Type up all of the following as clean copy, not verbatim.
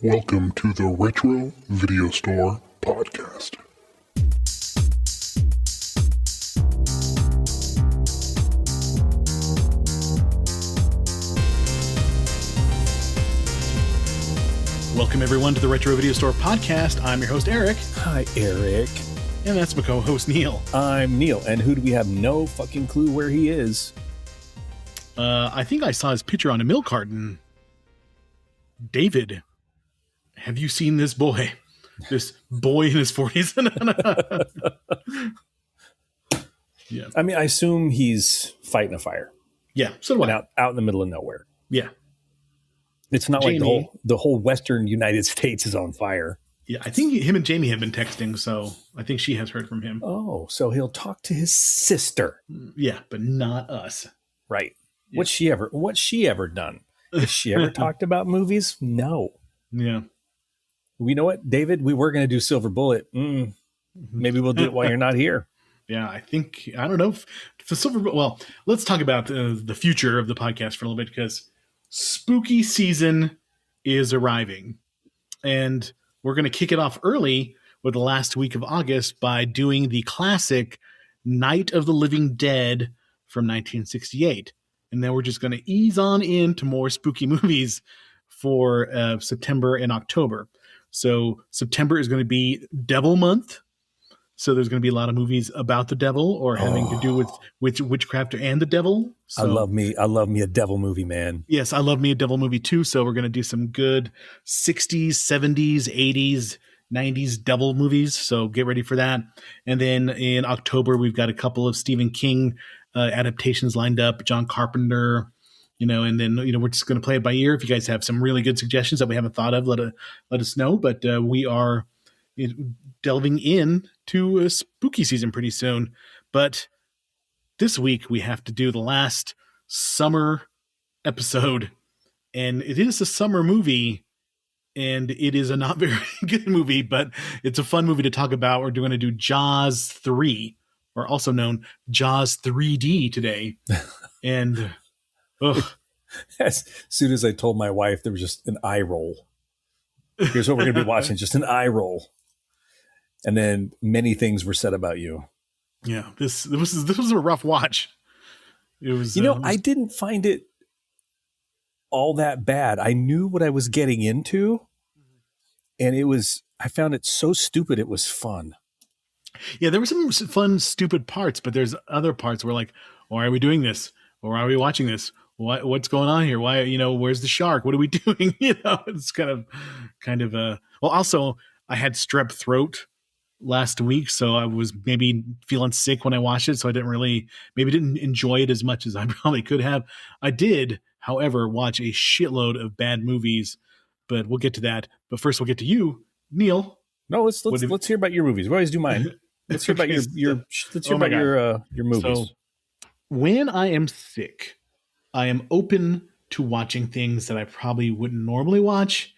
Welcome to the Retro Video Store Podcast. Welcome everyone to the Retro Video Store Podcast. I'm your host, Eric. Hi, Eric. And that's my co-host, Neil. I'm Neil, and who do we have no fucking clue where he is? I think I saw his picture on a milk carton. David, have you seen this boy? This boy in his 40s? Yeah. I mean, I assume he's fighting a fire. Yeah, so do I. Out in the middle of nowhere. Yeah. It's not Jamie, like the whole western United States is on fire. Yeah, I think him and Jamie have been texting, so I think she has heard from him. Oh, so he'll talk to his sister. Yeah, but not us. Right. Yeah. What's she ever done? Has she ever talked about movies? No. Yeah. We know what, David? We were going to do Silver Bullet. Maybe we'll do it while you're not here. Yeah, I don't know. For Silver Bullet, well, let's talk about the future of the podcast for a little bit, because spooky season is arriving. And we're going to kick it off early with the last week of August by doing the classic Night of the Living Dead from 1968. And then we're just going to ease on into more spooky movies for September and October. So September is going to be Devil Month. So there's going to be a lot of movies about the devil or having to do with witchcraft and the devil. So, I love me a devil movie, man. Yes, I love me a devil movie too. So we're going to do some good 60s, 70s, 80s, 90s devil movies. So get ready for that. And then in October, we've got a couple of Stephen King adaptations lined up, John Carpenter, and then, we're just going to play it by ear. If you guys have some really good suggestions that we haven't thought of, let us know. But we are delving in to a spooky season pretty soon. But this week we have to do the last summer episode, and it is a summer movie, and it is a not very good movie, but it's a fun movie to talk about. We're going to do Jaws 3, or also known Jaws 3D today. And as soon as I told my wife, there was just an eye roll. Here's what we're going to be watching, just an eye roll. And then many things were said about you. Yeah, this was a rough watch. It was, I didn't find it all that bad. I knew what I was getting into, and I found it so stupid. It was fun. Yeah, there were some fun, stupid parts, but there's other parts where like, why are we doing this? Or why are we watching this? What's going on here? Why, where's the shark? What are we doing? It's kind of well, also I had strep throat last week, so I was maybe feeling sick when I watched it, so I didn't enjoy it as much as I probably could have. I did, however, watch a shitload of bad movies, but we'll get to that. But first we'll get to you, Neil. No, let's hear about your movies. We always do mine. Let's hear about your movies. So, when I am sick, I am open to watching things that I probably wouldn't normally watch,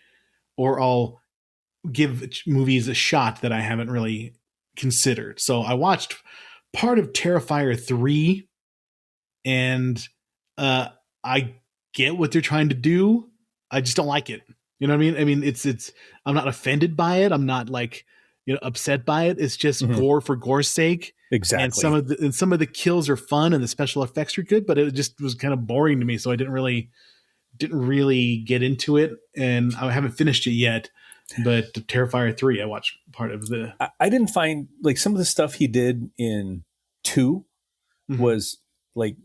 or I'll give movies a shot that I haven't really considered. So I watched part of Terrifier 3, and I get what they're trying to do. I just don't like it. You know what I mean? I mean, it's I'm not offended by it. I'm not like, upset by it. It's just gore for gore's sake. Exactly. And some of the kills are fun and the special effects are good, but it just was kind of boring to me. So I didn't really get into it, and I haven't finished it yet. But Terrifier 3, I watched part of the. I didn't find like some of the stuff he did in 2 was like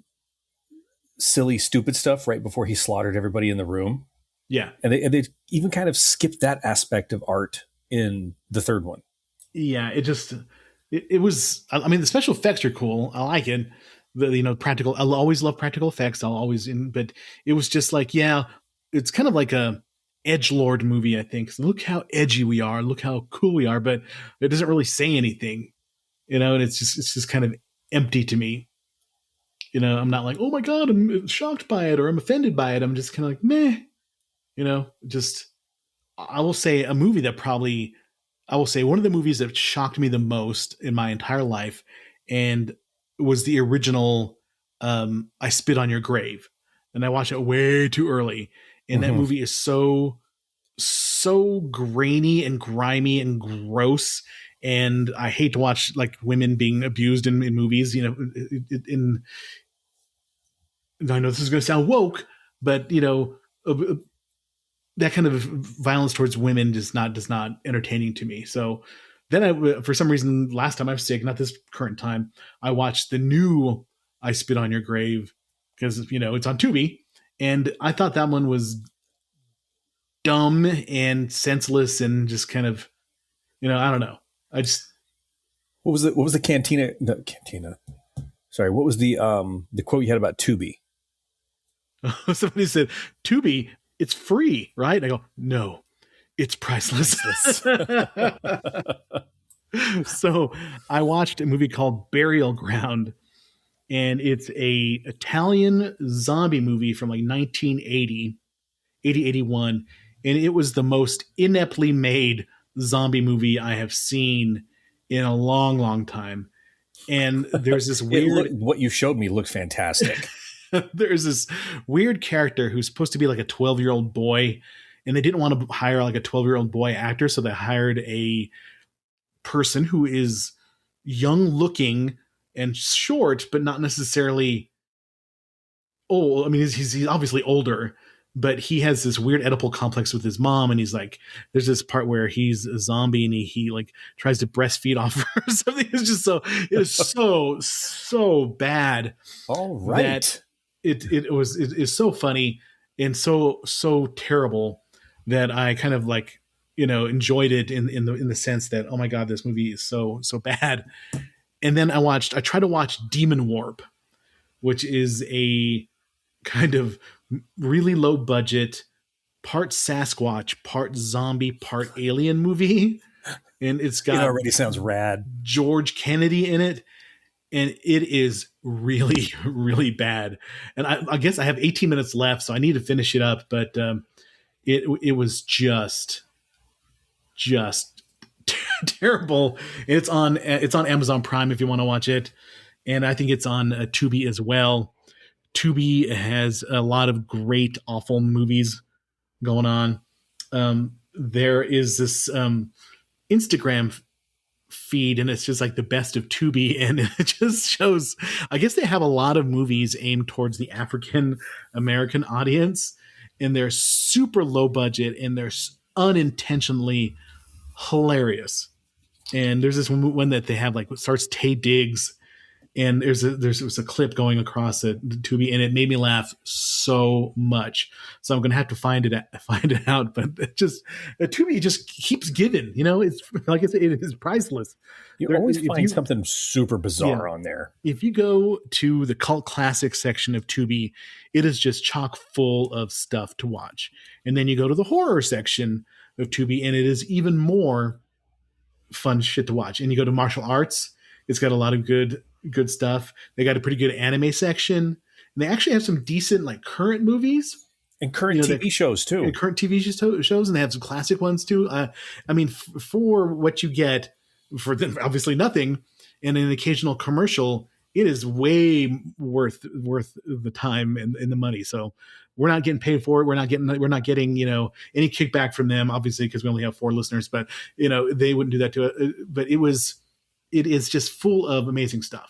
silly, stupid stuff right before he slaughtered everybody in the room. Yeah. And they even kind of skipped that aspect of art in the third one. Yeah, it was, I mean, the special effects are cool. I like it. Practical. I'll always love practical effects. But it was just like, yeah, it's kind of like a edgelord movie, I think. So look how edgy we are. Look how cool we are. But it doesn't really say anything, and it's just kind of empty to me. I'm not like, oh my God, I'm shocked by it or I'm offended by it. I'm just kind of like, meh, I will say a movie that one of the movies that shocked me the most in my entire life, and was the original I Spit on Your Grave. And I watched it way too early. And that movie is so so grainy and grimy and gross. And I hate to watch like women being abused in movies. I know this is going to sound woke, but that kind of violence towards women does not entertaining to me. So then for some reason, last time I was sick, not this current time, I watched the new I Spit on Your Grave because it's on Tubi, and I thought that one was dumb and senseless and just kind of I don't know. I just What was the cantina? No, cantina. Sorry, what was the quote you had about Tubi? somebody said Tubi, it's free, right? And I go, no, it's priceless. So I watched a movie called Burial Ground, and it's a Italian zombie movie from like 1980, 81, and it was the most ineptly made zombie movie I have seen in a long, long time. And there's this weird what you showed me looked fantastic. there's this weird character who's supposed to be like a 12-year-old boy, and they didn't want to hire like a 12-year-old boy actor, so they hired a person who is young looking and short, but not necessarily old. I mean, he's obviously older, but he has this weird Oedipal complex with his mom, and he's like, there's this part where he's a zombie and he like tries to breastfeed off her or something. It's just it is so bad. All right. That it is so funny and so terrible that I kind of like enjoyed it in the sense that, oh my god, this movie is so bad. And then I tried to watch Demon Warp, which is a kind of really low budget, part Sasquatch, part zombie, part alien movie, and it's got It already sounds rad. George Kennedy in it, and it is really really bad. And I guess I have 18 minutes left, so I need to finish it up. But it was just terrible. It's on Amazon Prime if you want to watch it, and I think it's on Tubi as well. Tubi has a lot of great awful movies going on. There is this Instagram feed, and it's just like the best of Tubi, and it just shows, I guess they have a lot of movies aimed towards the African American audience, and they're super low budget and they're unintentionally hilarious. And there's this one that they have, like, what starts Tay Diggs, and there's a clip going across the Tubi, and it made me laugh so much. So I'm gonna have to find it out. But Tubi just keeps giving. It's like I said, it is priceless. You always find something super bizarre on there. If you go to the cult classic section of Tubi, it is just chock full of stuff to watch. And then you go to the horror section of Tubi, and it is even more fun shit to watch. And you go to martial arts, it's got a lot of good stuff. They got a pretty good anime section, and they actually have some decent like current movies and current TV shows too. And current TV shows, and they have some classic ones too. I mean, for what you get for obviously nothing, and an occasional commercial, it is way worth the time and the money. So we're not getting paid for it. We're not getting any kickback from them, obviously, because we only have 4 listeners. But they wouldn't do that to it. But it is just full of amazing stuff.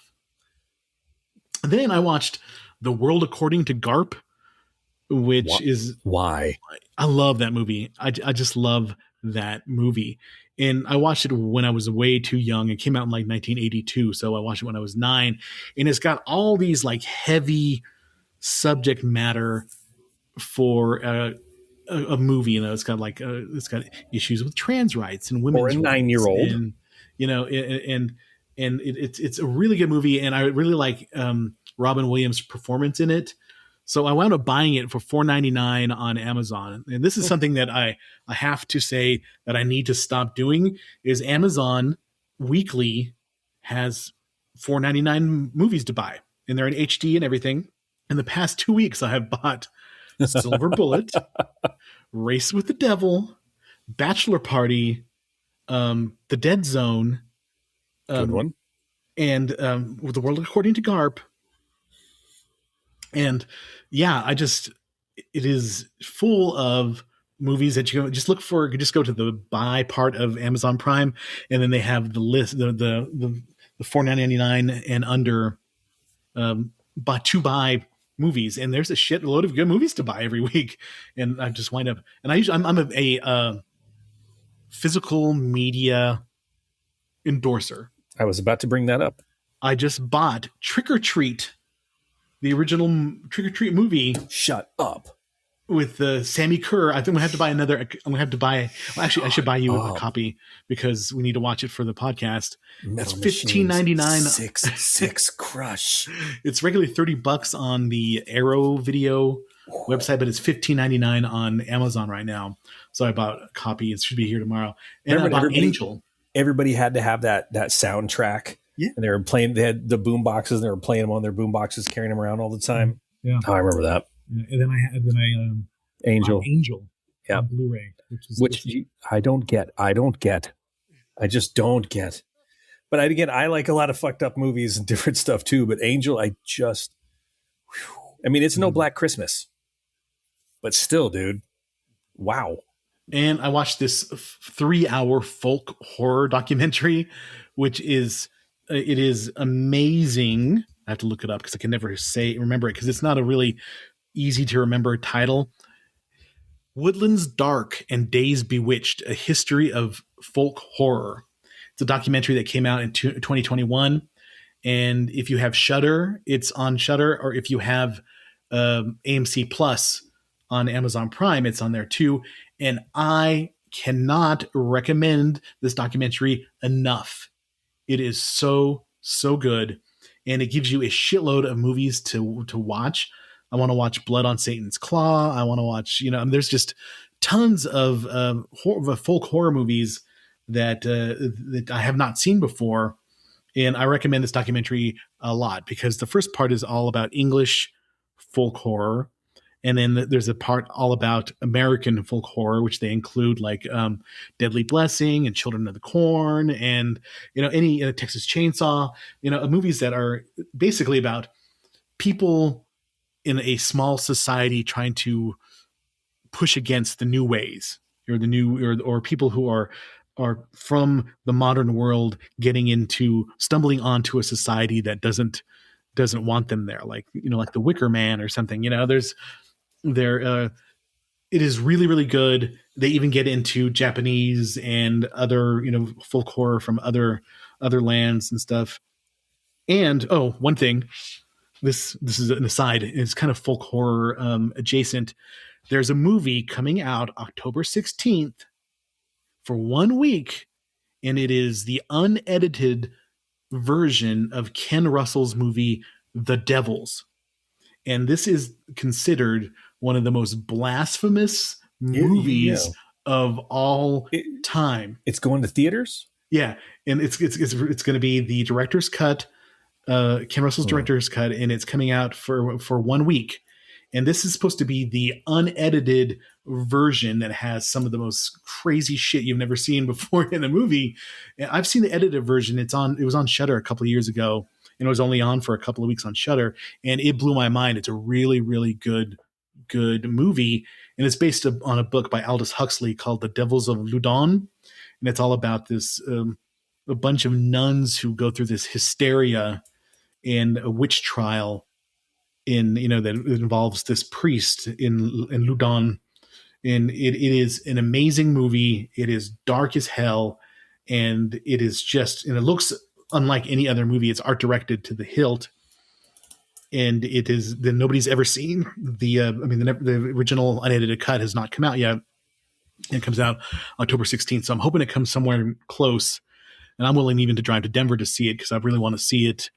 And then I watched The World According to Garp, which is why I love that movie. I just love that movie. And I watched it when I was way too young. It came out in like 1982. So I watched it when I was 9, and it's got all these like heavy subject matter for a movie. It's got it's got issues with trans rights and women's rights. Or a 9-year-old. And it's a really good movie, and I really like Robin Williams' performance in it. So I wound up buying it for $4.99 on Amazon. And this is something that I have to say that I need to stop doing, is Amazon Weekly has $4.99 movies to buy, and they're in HD and everything. In the past 2 weeks, I have bought Silver Bullet, Race with the Devil, Bachelor Party, The Dead Zone, good one, and The World According to Garp. And yeah, it is full of movies that you just look for. Just go to the buy part of Amazon Prime, and then they have the list, the $4.99 and under buy movies, and there's a shitload of good movies to buy every week. And I just wind up, and I'm a physical media endorser. I was about to bring that up. I just bought Trick or Treat, the original Trick or Treat movie. Shut up. With Sammy Kerr. I think I'm gonna have to buy another. I'm gonna have to buy. Well, actually, I should buy you a copy because we need to watch it for the podcast. It's $15.99. Six Crush. It's regularly $30 on the Arrow Video website, but it's $15.99 on Amazon right now. So I bought a copy. It should be here tomorrow. And I bought Angel. Everybody had to have that soundtrack. Yeah, and they were playing. They had the boom boxes. And they were playing them on their boom boxes, carrying them around all the time. Yeah, oh, I remember that. And then I Angel, yeah, on Blu-ray, which I don't get. I just don't get. But I like a lot of fucked up movies and different stuff too. But Angel, I mean, it's no Black Christmas, but still, dude, wow. And I watched this 3-hour folk horror documentary, which is it is amazing. I have to look it up because I can never remember it because it's not a really easy to remember title. Woodlands Dark and Days Bewitched, a history of folk horror. It's a documentary that came out in 2021. And if you have Shudder, it's on Shudder. Or if you have AMC Plus on Amazon Prime, it's on there too. And I cannot recommend this documentary enough. It is so, so good. And it gives you a shitload of movies to watch. I want to watch Blood on Satan's Claw. I want to watch, there's just tons of folk horror movies that I have not seen before. And I recommend this documentary a lot because the first part is all about English folk horror. And then there's a part all about American folk horror, which they include like Deadly Blessing and Children of the Corn and, any Texas Chainsaw, movies that are basically about people in a small society trying to push against the new ways or the new or people who are from the modern world stumbling onto a society that doesn't want them there. Like, like the Wicker Man or something, it is really, really good. They even get into Japanese and other, folk horror from other lands and stuff. And, one thing, this is an aside. It's kind of folk horror adjacent. There's a movie coming out October 16th for 1 week, and it is the unedited version of Ken Russell's movie, The Devils. And this is considered one of the most blasphemous movies of all time. It's going to theaters? Yeah, and it's going to be the director's cut, Ken Russell's director's cut, and it's coming out for 1 week. And this is supposed to be the unedited version that has some of the most crazy shit you've never seen before in a movie. And I've seen the edited version. It was on Shudder a couple of years ago, and it was only on for a couple of weeks on Shudder, and it blew my mind. It's a really, really good movie, and it's based on a book by Aldous Huxley called The Devils of Loudun, and it's all about this a bunch of nuns who go through this hysteria and a witch trial that involves this priest in Loudun. And it is an amazing movie. It is dark as hell, and it is just, and it looks unlike any other movie. It's art directed to the hilt, and it is that nobody's ever seen. The original unedited cut has not come out yet. It comes out October 16th, so I'm hoping it comes somewhere close. And I'm willing even to drive to Denver to see it because I really want to see it.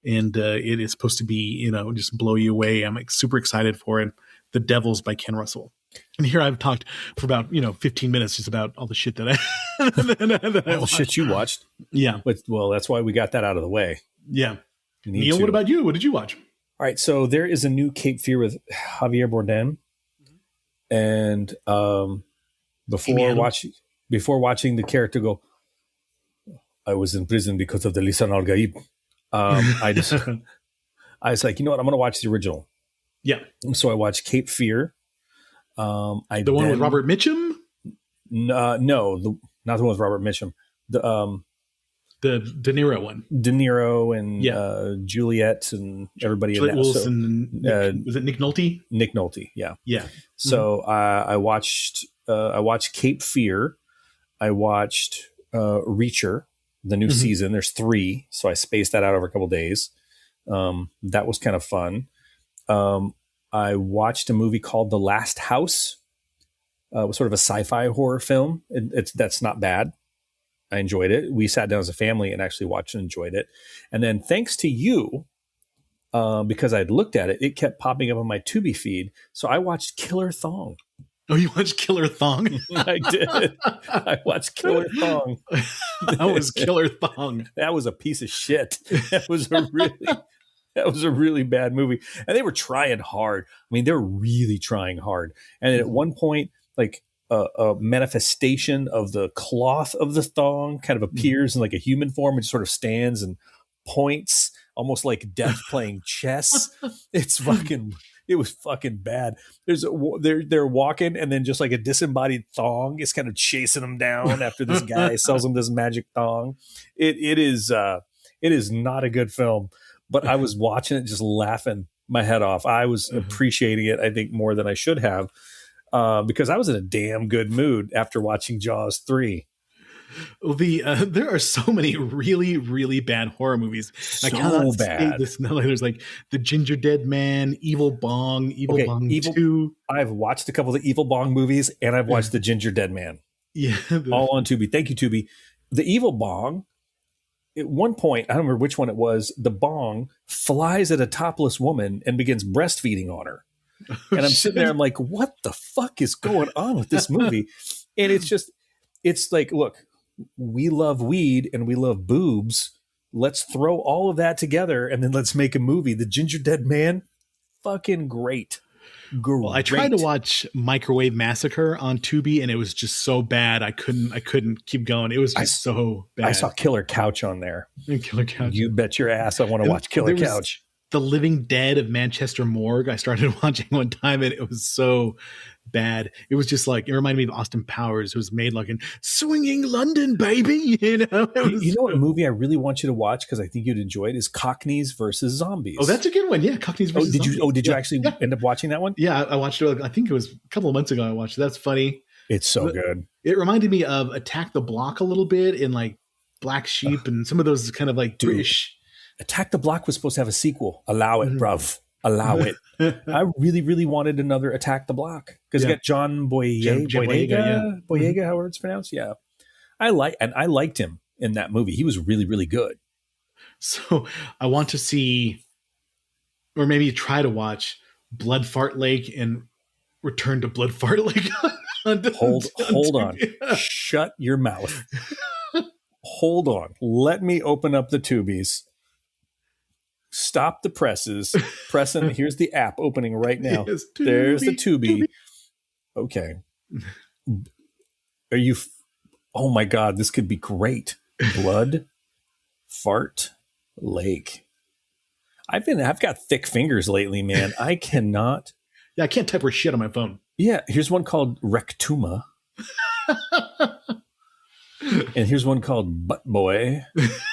And it is supposed to be, just blow you away. I'm super excited for it. The Devils by Ken Russell. And here I've talked for about 15 minutes just about all the shit that I all the shit you watched. Yeah. But, well, that's why we got that out of the way. Yeah. Neil, what about you? What did you watch? All right. So there is a new Cape Fear with Javier Bardem. And before watching the character go, I was in prison because of the Lisan Al Gaib. I was like, you know what? I'm going to watch the original. Yeah. So I watched Cape Fear. The one with Robert Mitchum? No, not the one with Robert Mitchum. The De Niro one. De Niro and Juliet and everybody Juliet in that. Wilson. Was it Nick Nolte? Nick Nolte, yeah. Yeah. So I watched Cape Fear. I watched Reacher, the new season. There's 3, so I spaced that out over a couple days. That was kind of fun. I watched a movie called The Last House. It was sort of a sci-fi horror film. That's not bad. I enjoyed it. We sat down as a family and actually watched and enjoyed it. And then thanks to you, because I'd looked at it, it kept popping up on my Tubi feed. So I watched Killer Thong. Oh, you watched Killer Thong? I did. I watched Killer Thong. That was Killer Thong. That was a piece of shit. That was a really bad movie. And they were trying hard. I mean, they're really trying hard. And then at one point, like a manifestation of the cloth of the thong kind of appears in like a human form and just sort of stands and points almost like death playing chess. It was fucking bad. They're walking and then just like a disembodied thong is kind of chasing them down after this guy sells them this magic thong. It is not a good film, but I was watching it just laughing my head off. I was appreciating it, I think, more than I should have. Because I was in a damn good mood after watching Jaws 3. There are so many really, really bad horror movies. So I cannot bad. say this. No, there's like The Ginger Dead Man, Evil Bong 2. I've watched a couple of the Evil Bong movies, and I've watched The Ginger Dead Man. Yeah. All on Tubi. Thank you, Tubi. The Evil Bong, at one point, I don't remember which one it was, the bong flies at a topless woman and begins breastfeeding on her. And I'm sitting there, I'm like, what the fuck is going on with this movie? And it's like, look, we love weed and we love boobs. Let's throw all of that together and then let's make a movie. The Ginger Dead Man, fucking great. Well, I tried to watch Microwave Massacre on Tubi and it was just so bad. I couldn't keep going. It was just so bad. I saw Killer Couch on there. Killer Couch. You bet your ass I want to watch Killer Couch. The Living Dead of Manchester Morgue I started watching one time and it was so bad. It was just like, it reminded me of Austin Powers. It was made like in swinging London, baby. You know what movie I really want you to watch because I think you'd enjoy it is Cockneys versus Zombies. Oh, that's a good one. Yeah, Cockneys versus Zombies. Did you actually end up watching that one? Yeah, I watched it. I think it was a couple of months ago I watched it. That's funny. It's so good. It reminded me of Attack the Block a little bit in like Black Sheep and some of those kind of like British. Attack the Block was supposed to have a sequel. Allow it, bruv. Allow it. I really, really wanted another Attack the Block because you got John Boyega, however it's pronounced. Yeah, I liked him in that movie. He was really, really good. So I want to see, or maybe try to watch Blood Fart Lake and Return to Blood Fart Lake. Hold on. Shut your mouth. Hold on. Let me open up the Tubies. Stop the presses. Pressing. Here's the app opening right now. Yes, there's the Tubi. Okay. Are you? Oh my God, this could be great. Blood Fart Lake. I've got thick fingers lately, man. I cannot. Yeah, I can't type or shit on my phone. Yeah, here's one called Rectuma. And here's one called Butt Boy.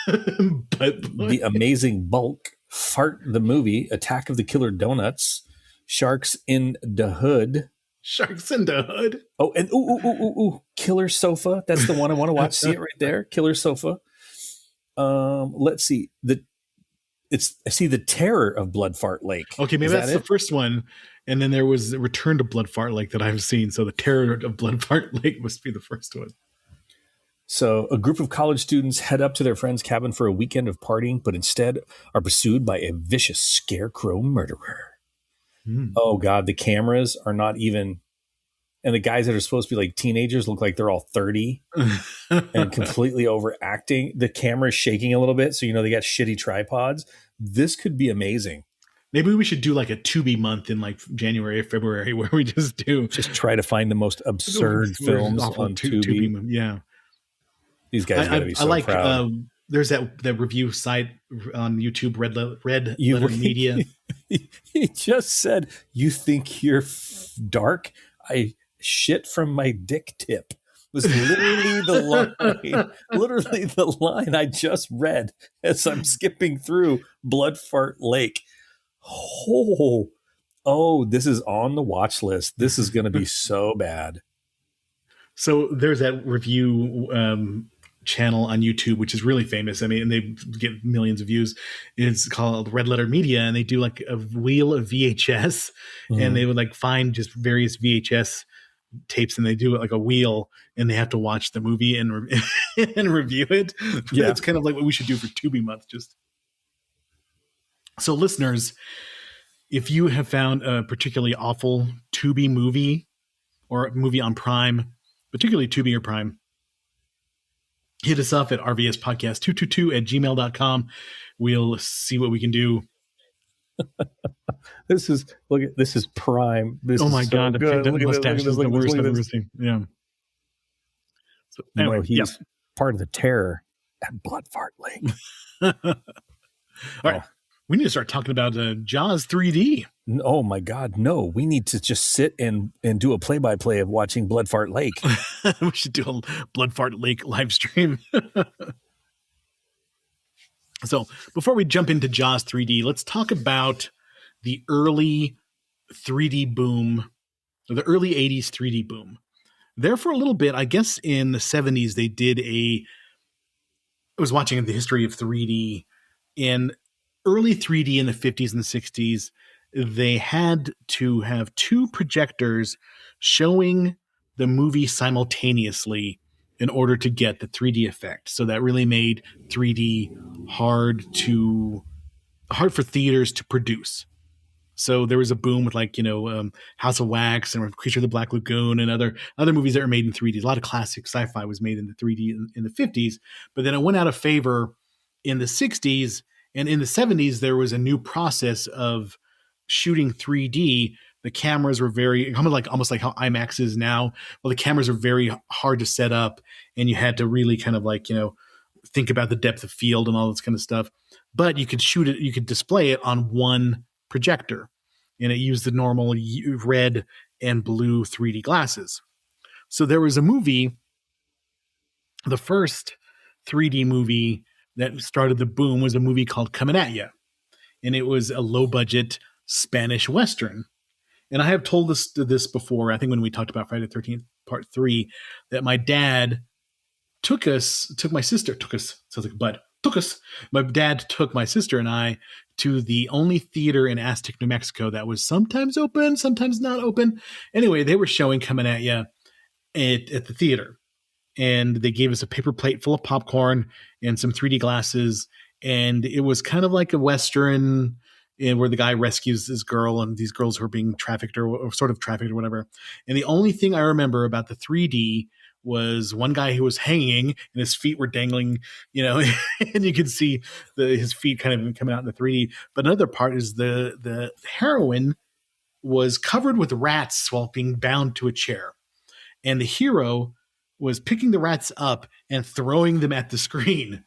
Butt Boy. The Amazing Bulk. Fart the Movie. Attack of the Killer Donuts. Sharks in the Hood. Sharks in the Hood. Oh, and ooh. Killer Sofa. That's the one I want to watch. See it right there. Killer Sofa. Let's see. I see The Terror of Blood Fart Lake. Okay, maybe that's the first one. And then there was Return to Blood Fart Lake that I've seen. So The Terror of Blood Fart Lake must be the first one. So a group of college students head up to their friend's cabin for a weekend of partying, but instead are pursued by a vicious scarecrow murderer. Oh God, the cameras are not even, and the guys that are supposed to be like teenagers look like they're all 30 and completely overacting. The camera is shaking a little bit, so they got shitty tripods. This could be amazing. Maybe we should do like a Tubi month in like January or February where we just try to find the most absurd films on Tubi. Yeah. These guys gotta be so proud. There's that review site on YouTube, Red Letter Media. He just said, "You think you're dark? I shit from my dick tip was literally the line, literally the line I just read as I'm skipping through Blood Fart Lake. Oh, this is on the watch list. This is going to be so bad. So there's that review channel on YouTube, which is really famous. I mean, and they get millions of views. It's called Red Letter Media, and they do like a wheel of VHS, and they would like find just various VHS tapes, and they do it like a wheel, and they have to watch the movie and and review it. Yeah. It's kind of like what we should do for Tubi Month. Just so listeners, if you have found a particularly awful Tubi movie or a movie on Prime, particularly Tubi or Prime, hit us up at rvspodcast222@gmail.com. We'll see what we can do. This is prime. This Oh my is so God, good. the Look at mustache this, is the worst I've look at ever this. seen. Yeah. So You know, anyway, he's part of the terror at Blood Fart Lake. All right. We need to start talking about Jaws 3D. Oh my God, no! We need to just sit and do a play-by-play of watching Blood Fart Lake. We should do a Blood Fart Lake live stream. So before we jump into Jaws 3D, let's talk about the early 3D boom, or the early 80s 3D boom. There for a little bit, I guess in the 70s, they did I was watching the history of 3D. In early 3D in the 50s and the 60s, they had to have two projectors showing the movie simultaneously in order to get the 3D effect. So that really made 3D hard for theaters to produce. So there was a boom with like, House of Wax and Creature of the Black Lagoon and other movies that were made in 3D. A lot of classic sci-fi was made in the 3D in the 50s, but then it went out of favor in the 60s. And in the 70s, there was a new process of shooting 3D. The cameras were almost like how IMAX is now. Well, the cameras are very hard to set up, and you had to really kind of think about the depth of field and all this kind of stuff. But you could shoot it, you could display it on one projector, and it used the normal red and blue 3D glasses. So there was a movie, the first 3D movie that started the boom was a movie called Coming at Ya. And it was a low budget Spanish Western. And I have told this before, I think when we talked about Friday the 13th part 3, that my dad took my sister, my dad took my sister and I to the only theater in Aztec, New Mexico that was sometimes open, sometimes not open. Anyway, they were showing Coming at Ya at the theater. And they gave us a paper plate full of popcorn and some 3D glasses. And it was kind of like a Western where the guy rescues this girl and these girls who are being trafficked or sort of trafficked or whatever. And the only thing I remember about the 3D was one guy who was hanging and his feet were dangling, and you could see his feet kind of coming out in the 3D. But another part is the heroine was covered with rats while being bound to a chair. And the hero was picking the rats up and throwing them at the screen.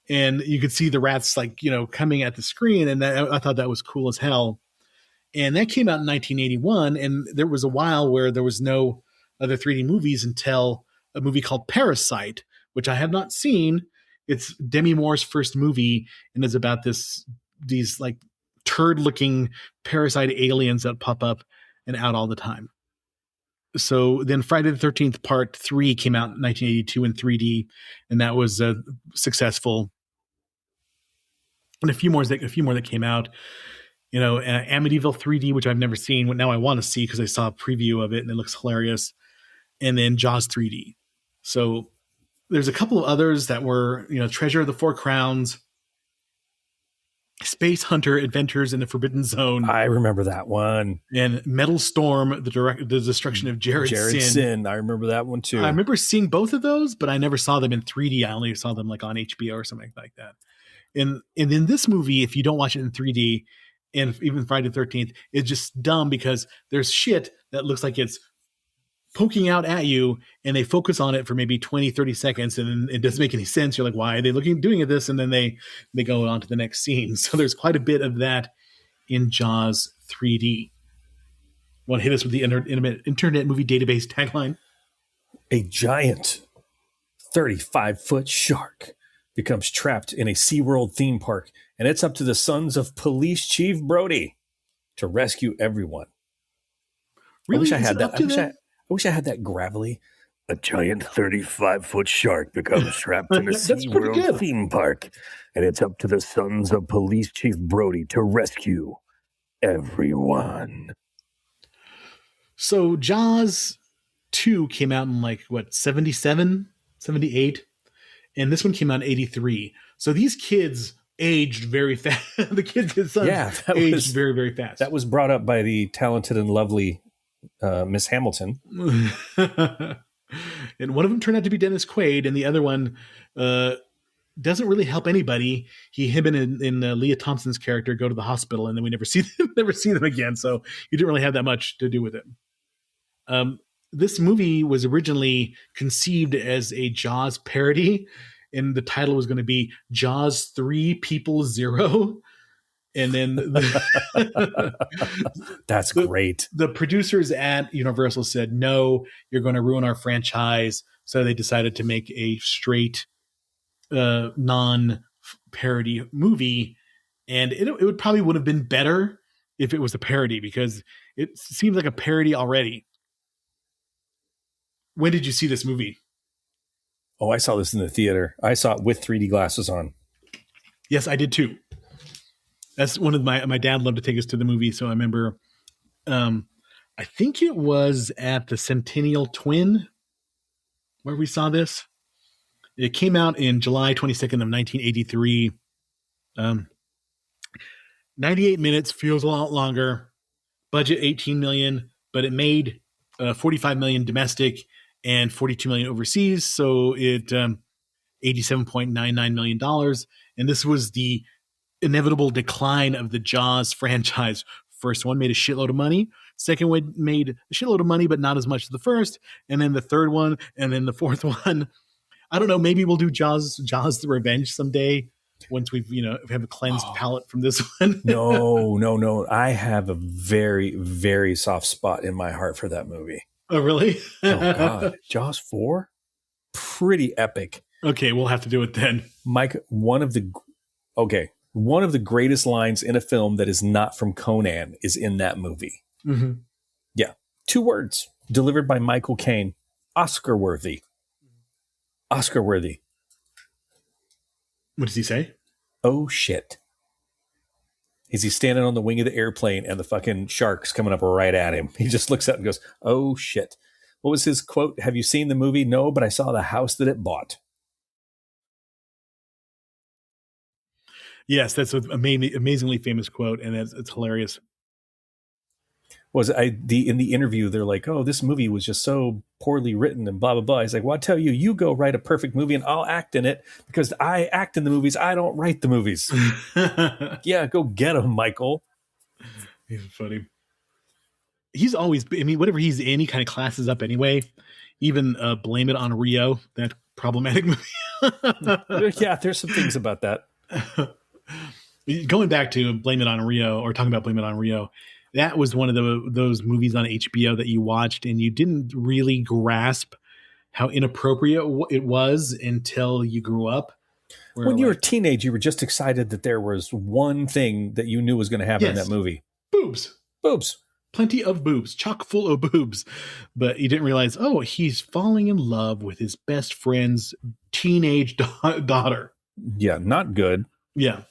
And you could see the rats coming at the screen. And I thought that was cool as hell. And that came out in 1981. And there was a while where there was no other 3D movies until a movie called Parasite, which I have not seen. It's Demi Moore's first movie and is about these like turd looking parasite aliens that pop up and out all the time. So then Friday the 13th part 3 came out in 1982 in 3D, and that was successful. And a few more that came out, Amityville 3D, which I've never seen, but now I want to see because I saw a preview of it and it looks hilarious. And then Jaws 3D. So there's a couple of others that were, Treasure of the Four Crowns, Space Hunter Adventures in the Forbidden Zone. I remember that one. And Metal Storm, the destruction of Jared Sin. I remember that one too. I remember seeing both of those, but I never saw them in 3D. I only saw them like on HBO or something like that. And in this movie, if you don't watch it in 3D, and even Friday the 13th, it's just dumb because there's shit that looks like it's poking out at you, and they focus on it for maybe 20, 30 seconds, and it doesn't make any sense. You're like, why are they doing at this? And then they go on to the next scene. So there's quite a bit of that in Jaws 3D. Want to hit us with the Internet Movie Database tagline? A giant 35-foot shark becomes trapped in a SeaWorld theme park, and it's up to the sons of Police Chief Brody to rescue everyone. Really? I wish I Is had it that. up to that? I wish I had that gravelly. A giant 35-foot shark becomes trapped in a That's pretty good. SeaWorld theme park, and it's up to the sons of Police Chief Brody to rescue everyone. So Jaws 2 came out in like, what, 77, 78? And this one came out in 83. So these kids aged very fast. The kids' sons aged very, very fast. That was brought up by the talented and lovely Miss Hamilton. And one of them turned out to be Dennis Quaid, and the other one doesn't really help anybody. Him and Leah Thompson's character go to the hospital, and then we never see them again. So he didn't really have that much to do with it. This movie was originally conceived as a Jaws parody, and the title was going to be Jaws 3 People 0. And then That's great. The producers at Universal said, no, you're going to ruin our franchise. So they decided to make a straight non-parody movie. And it would probably would have been better if it was a parody, because it seems like a parody already. When did you see this movie? Oh, I saw this in the theater. I saw it with 3D glasses on. Yes, I did too. That's one of my dad loved to take us to the movie. So I remember, I think it was at the Centennial Twin where we saw this. It came out in July 22nd of 1983. 98 minutes, feels a lot longer. Budget 18 million, but it made 45 million domestic and 42 million overseas. So it $87.99 million. And this was the inevitable decline of the Jaws franchise. First one made a shitload of money. Second one made a shitload of money, but not as much as the first. And then the third one, and then the fourth one. I don't know. Maybe we'll do Jaws the Revenge someday once we have a cleansed palate from this one. No. I have a very, very soft spot in my heart for that movie. Oh, really? Oh, God. Jaws 4? Pretty epic. Okay, we'll have to do it then. Mike, one of the greatest lines in a film that is not from Conan is in that movie. Mm-hmm. Yeah. 2 words delivered by Michael Caine. Oscar worthy. Oscar worthy. What does he say? Oh, shit. He's standing on the wing of the airplane and the fucking shark's coming up right at him. He just looks up and goes, oh, shit. What was his quote? Have you seen the movie? No, but I saw the house that it bought. Yes, that's an amazingly famous quote, and it's hilarious. In the interview, they're like, oh, this movie was just so poorly written and blah, blah, blah. He's like, well, I'll tell you, you go write a perfect movie and I'll act in it because I act in the movies. I don't write the movies. Yeah, go get him, Michael. He's funny. He's always, whatever he's in, he kind of classes up anyway. Even Blame It on Rio, that problematic movie. Yeah, there's some things about that. Going back to Blame It on Rio, or talking about Blame It on Rio, that was one of those movies on HBO that you watched and you didn't really grasp how inappropriate it was until you grew up. When you were a teenage, you were just excited that there was one thing that you knew was going to happen in that movie. Boobs. Plenty of boobs, chock full of boobs. But you didn't realize, he's falling in love with his best friend's teenage daughter. Yeah, not good. Yeah.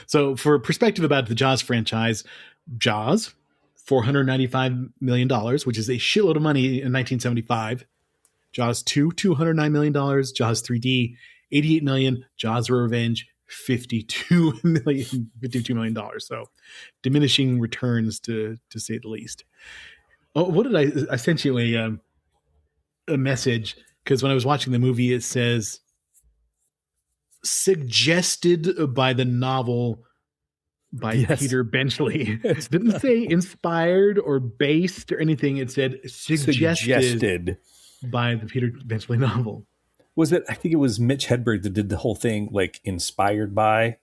So for perspective about the Jaws franchise, Jaws, $495 million, which is a shitload of money in 1975. Jaws 2, $209 million. Jaws 3D, $88 million. Jaws Revenge, $52 million. So diminishing returns to say the least. Oh, what did I sent you a message, because when I was watching the movie, it says suggested by the novel by Peter Benchley. It didn't say inspired or based or anything. It said suggested by the Peter Benchley novel. Was it? I think it was Mitch Hedberg that did the whole thing, like inspired by.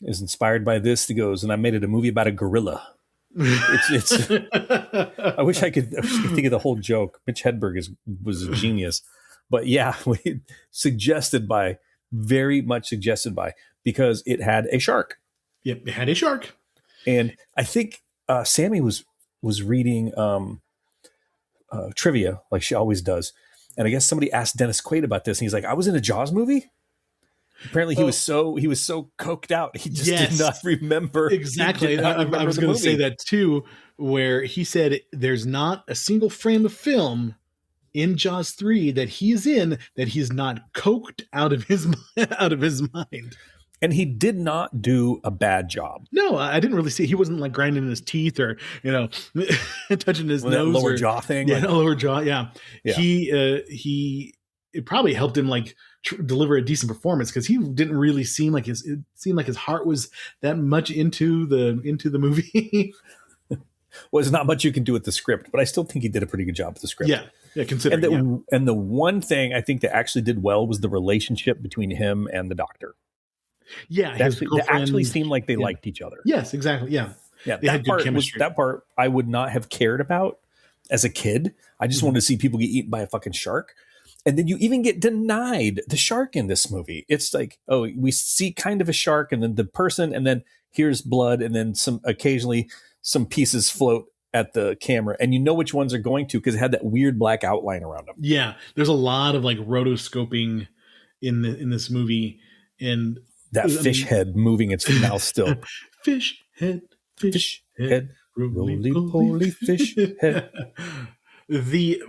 Is inspired by this. He goes, and I made it a movie about a gorilla. It's I wish I could think of the whole joke. Mitch Hedberg was a genius. But yeah, very much suggested by, because it had a shark. Yep, it had a shark. And I think Sammy was reading trivia like she always does. And I guess somebody asked Dennis Quaid about this, and he's like, I was in a Jaws movie. Apparently he was so coked out. He just did not remember. Exactly. I was going to say that too, where he said there's not a single frame of film in Jaws 3 that he's in that he's not coked out of his mind. And he did not do a bad job. No, I didn't really see. He wasn't like grinding his teeth or, touching his nose. Lower jaw thing. Yeah, lower jaw. Yeah. It probably helped him like deliver a decent performance, because he didn't really seem like his heart was that much into the movie. Well, there's not much you can do with the script, but I still think he did a pretty good job with the script. Yeah, considering. And the one thing I think that actually did well was the relationship between him and the doctor. Yeah, that actually seemed like they liked each other. Yes, exactly. Yeah, they had good chemistry. That part I would not have cared about as a kid. I just wanted to see people get eaten by a fucking shark. And then you even get denied the shark in this movie. It's like, oh, we see kind of a shark, and then the person, and then here's blood, and then occasionally some pieces float at the camera, and you know which ones are going to, because it had that weird black outline around them. Yeah, there's a lot of like rotoscoping in this movie, and that fish head moving its mouth still. Fish head, roly-poly fish head. The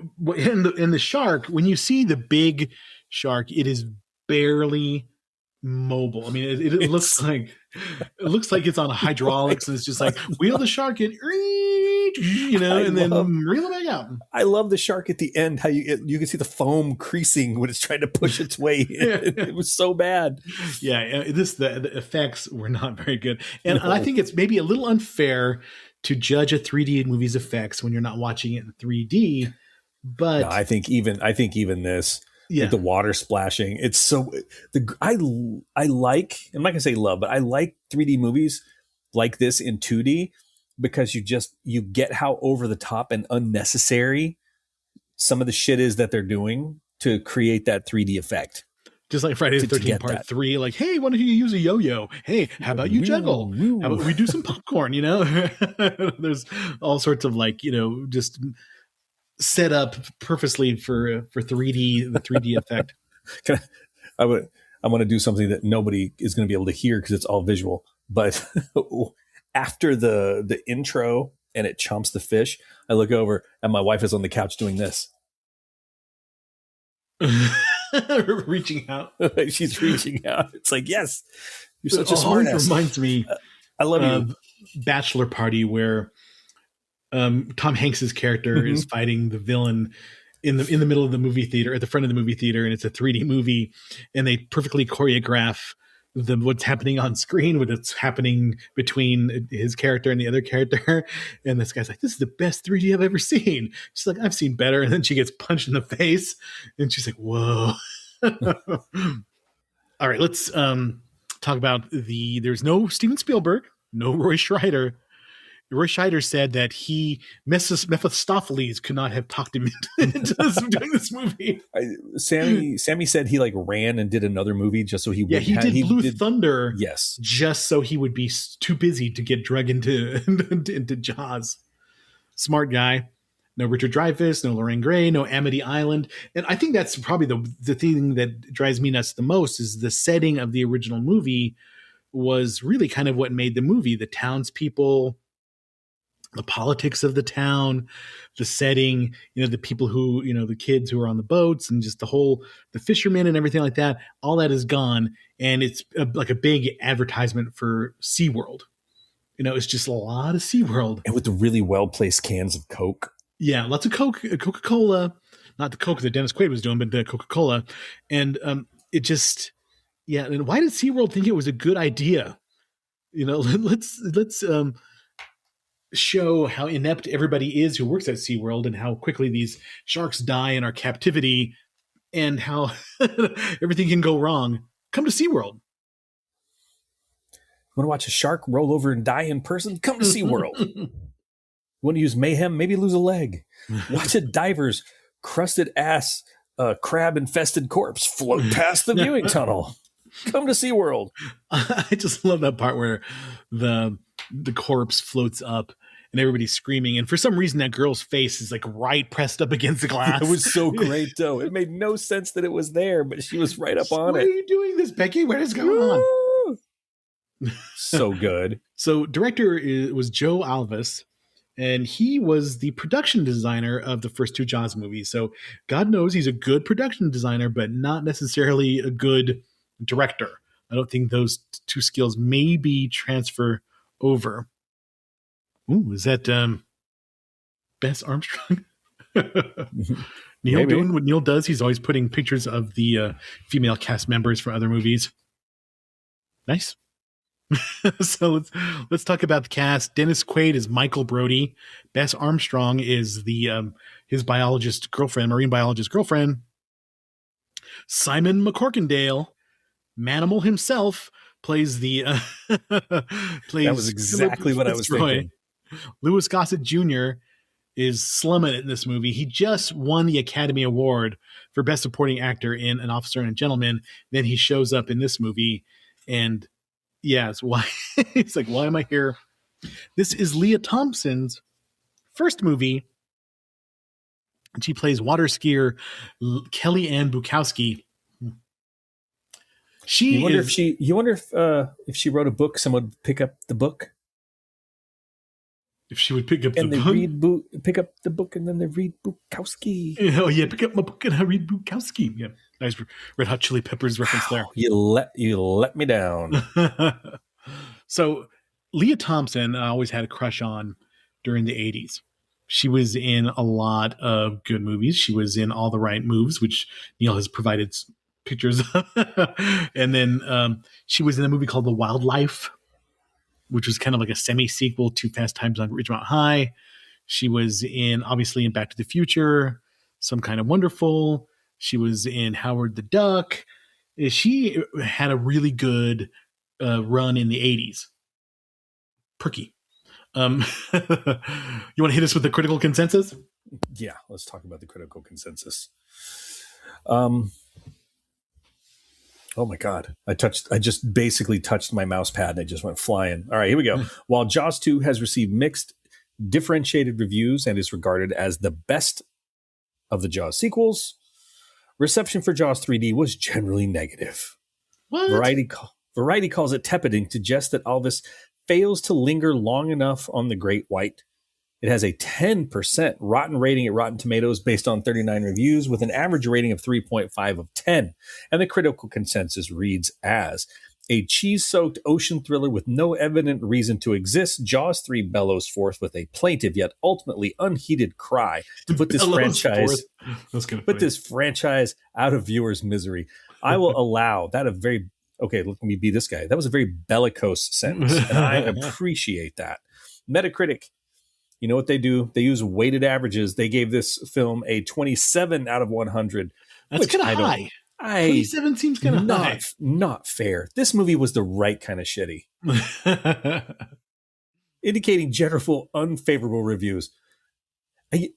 shark, when you see the big shark, it is barely mobile. I mean, it looks like it's on hydraulics, and it's just like wheel the shark in, and then reel it back out. I love the shark at the end. How you can see the foam creasing when it's trying to push its way in. It was so bad. Yeah, the effects were not very good, and I think it's maybe a little unfair to judge a 3D movie's effects when you're not watching it in 3D. But no, I think even this. Yeah. With the water splashing. It's so I like, I'm not gonna say love, but I like 3D movies like this in 2D, because you get how over the top and unnecessary some of the shit is that they're doing to create that 3D effect. Just like Friday the 13th Part 3, like, hey, why don't you use a yo-yo? Hey, how about you juggle? How about we do some popcorn? There's all sorts of like, just set up purposely for 3D, the 3D effect. I want to do something that nobody is going to be able to hear because it's all visual. But after the intro and it chomps the fish, I look over and my wife is on the couch doing this. Reaching out. She's reaching out. It's like, yes, you're such a smart ass. Reminds me I love you. Bachelor Party, where Tom Hanks's character is fighting the villain in the middle of the movie theater, at the front of the movie theater, and it's a 3D movie, and they perfectly choreograph what's happening on screen, what's happening between his character and the other character. And this guy's like, this is the best 3D I've ever seen. She's like, I've seen better. And then she gets punched in the face, and she's like, whoa. All right, let's talk about there's no Steven Spielberg, no Roy Scheider. Roy Scheider said that Mephistopheles could not have talked him into doing this movie. Sammy said he like ran and did another movie just so he would. Yeah, he did Blue Thunder. Yes, just so he would be too busy to get drug into Jaws. Smart guy. No Richard Dreyfuss, no Lorraine Gray, no Amity Island. And I think that's probably the thing that drives me nuts the most is the setting of the original movie was really kind of what made the movie. The townspeople, the politics of the town, the setting, the people who, the kids who are on the boats, and just the fishermen and everything like that. All that is gone. And it's like a big advertisement for SeaWorld. It's just a lot of SeaWorld. And with the really well-placed cans of Coke. Yeah, lots of Coca-Cola. Not the Coke that Dennis Quaid was doing, but the Coca-Cola. And it just, yeah. And why did SeaWorld think it was a good idea? Let's show how inept everybody is who works at SeaWorld, and how quickly these sharks die in our captivity, and how everything can go wrong. Come to SeaWorld. Want to watch a shark roll over and die in person? Come to SeaWorld. want to use mayhem? Maybe lose a leg. Watch a diver's crusted ass, crab infested corpse float past the viewing tunnel. Come to SeaWorld. I just love that part where the corpse floats up and everybody's screaming, and for some reason that girl's face is like right pressed up against the glass. It was so great though. It made no sense that it was there, but she was right up on Why it. are you doing this, Becky? What is going on? So good. So director was Joe Alvis, and he was the production designer of the first two Jaws movies. So God knows he's a good production designer, but not necessarily a good director. I don't think those two skills maybe transfer over. Ooh, is that Bess Armstrong? Neil Maybe. doing what Neil does. He's always putting pictures of the female cast members for other movies. Nice. So let's talk about the cast. Dennis Quaid is Michael Brody. Bess Armstrong is the his biologist girlfriend, marine biologist girlfriend. Simon McCorkindale, Manimal himself, plays the plays. That was exactly Philip what I was Fitzroy. thinking. Louis Gossett Jr. is slumming it in this movie. He just won the Academy Award for Best Supporting Actor in An Officer and a Gentleman. Then he shows up in this movie, and yeah, it's why it's like, why am I here? This is Leah Thompson's first movie, and she plays water skier Kelly Ann Bukowski. You wonder if she wrote a book, someone would pick up the book. If she would pick up And the they book. pick up the book and then they read Bukowski. Oh yeah, pick up my book and I read Bukowski. Yeah, nice Red Hot Chili Peppers reference there. You let me down. So Leah Thompson, I always had a crush on during the 80s. She was in a lot of good movies. She was in All the Right Moves, which Neil has provided pictures of. And then she was in a movie called The Wildlife, which was kind of like a semi-sequel to Fast Times on Ridgemont High. She was obviously in Back to the Future, Some Kind of Wonderful. She was in Howard the Duck. She had a really good run in the 80s. Perky. You want to hit us with the critical consensus? Yeah, let's talk about the critical consensus. Oh my God. I just basically touched my mouse pad and it just went flying. All right, here we go. While Jaws 2 has received mixed, differentiated reviews and is regarded as the best of the Jaws sequels, reception for Jaws 3D was generally negative. What? Variety calls it tepid and suggests that Alvis fails to linger long enough on the great white. It has a 10% rotten rating at Rotten Tomatoes based on 39 reviews with an average rating of 3.5 of 10. And the critical consensus reads as a cheese-soaked ocean thriller with no evident reason to exist. Jaws 3 bellows forth with a plaintive yet ultimately unheeded cry to put this franchise out of viewers' misery. I will allow that let me be this guy. That was a very bellicose sentence, and I appreciate that. Metacritic, you know what they do? They use weighted averages. They gave this film a 27 out of 100. That's kind of high. 27 seems kind of high. Not fair. This movie was the right kind of shitty. Indicating general unfavorable reviews. I'm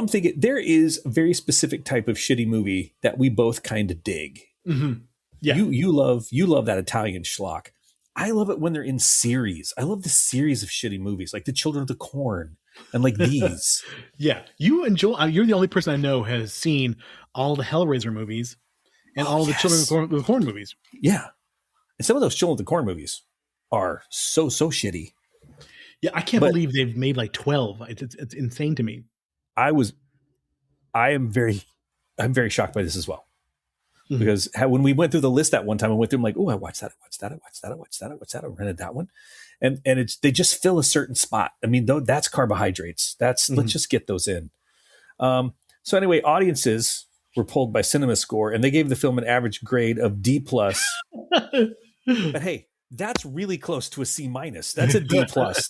thinking there is a very specific type of shitty movie that we both kind of dig. Mm-hmm. Yeah. You love that Italian schlock. I love it when they're in series. I love the series of shitty movies, like The Children of the Corn and like these. Yeah. You and Joel, you're the only person I know has seen all the Hellraiser movies and all the Children of the Corn movies. Yeah. And some of those Children of the Corn movies are so shitty. Yeah. I can't believe they've made like 12. It's insane to me. I'm very shocked by this as well. Mm-hmm. Because when we went through the list that one time, I went through, I'm like, oh, I watched that. I rented that one. And they just fill a certain spot. I mean, though, that's carbohydrates. Let's just get those in. So anyway, audiences were polled by CinemaScore, and they gave the film an average grade of D+. But hey, that's really close to a C-. That's a D+.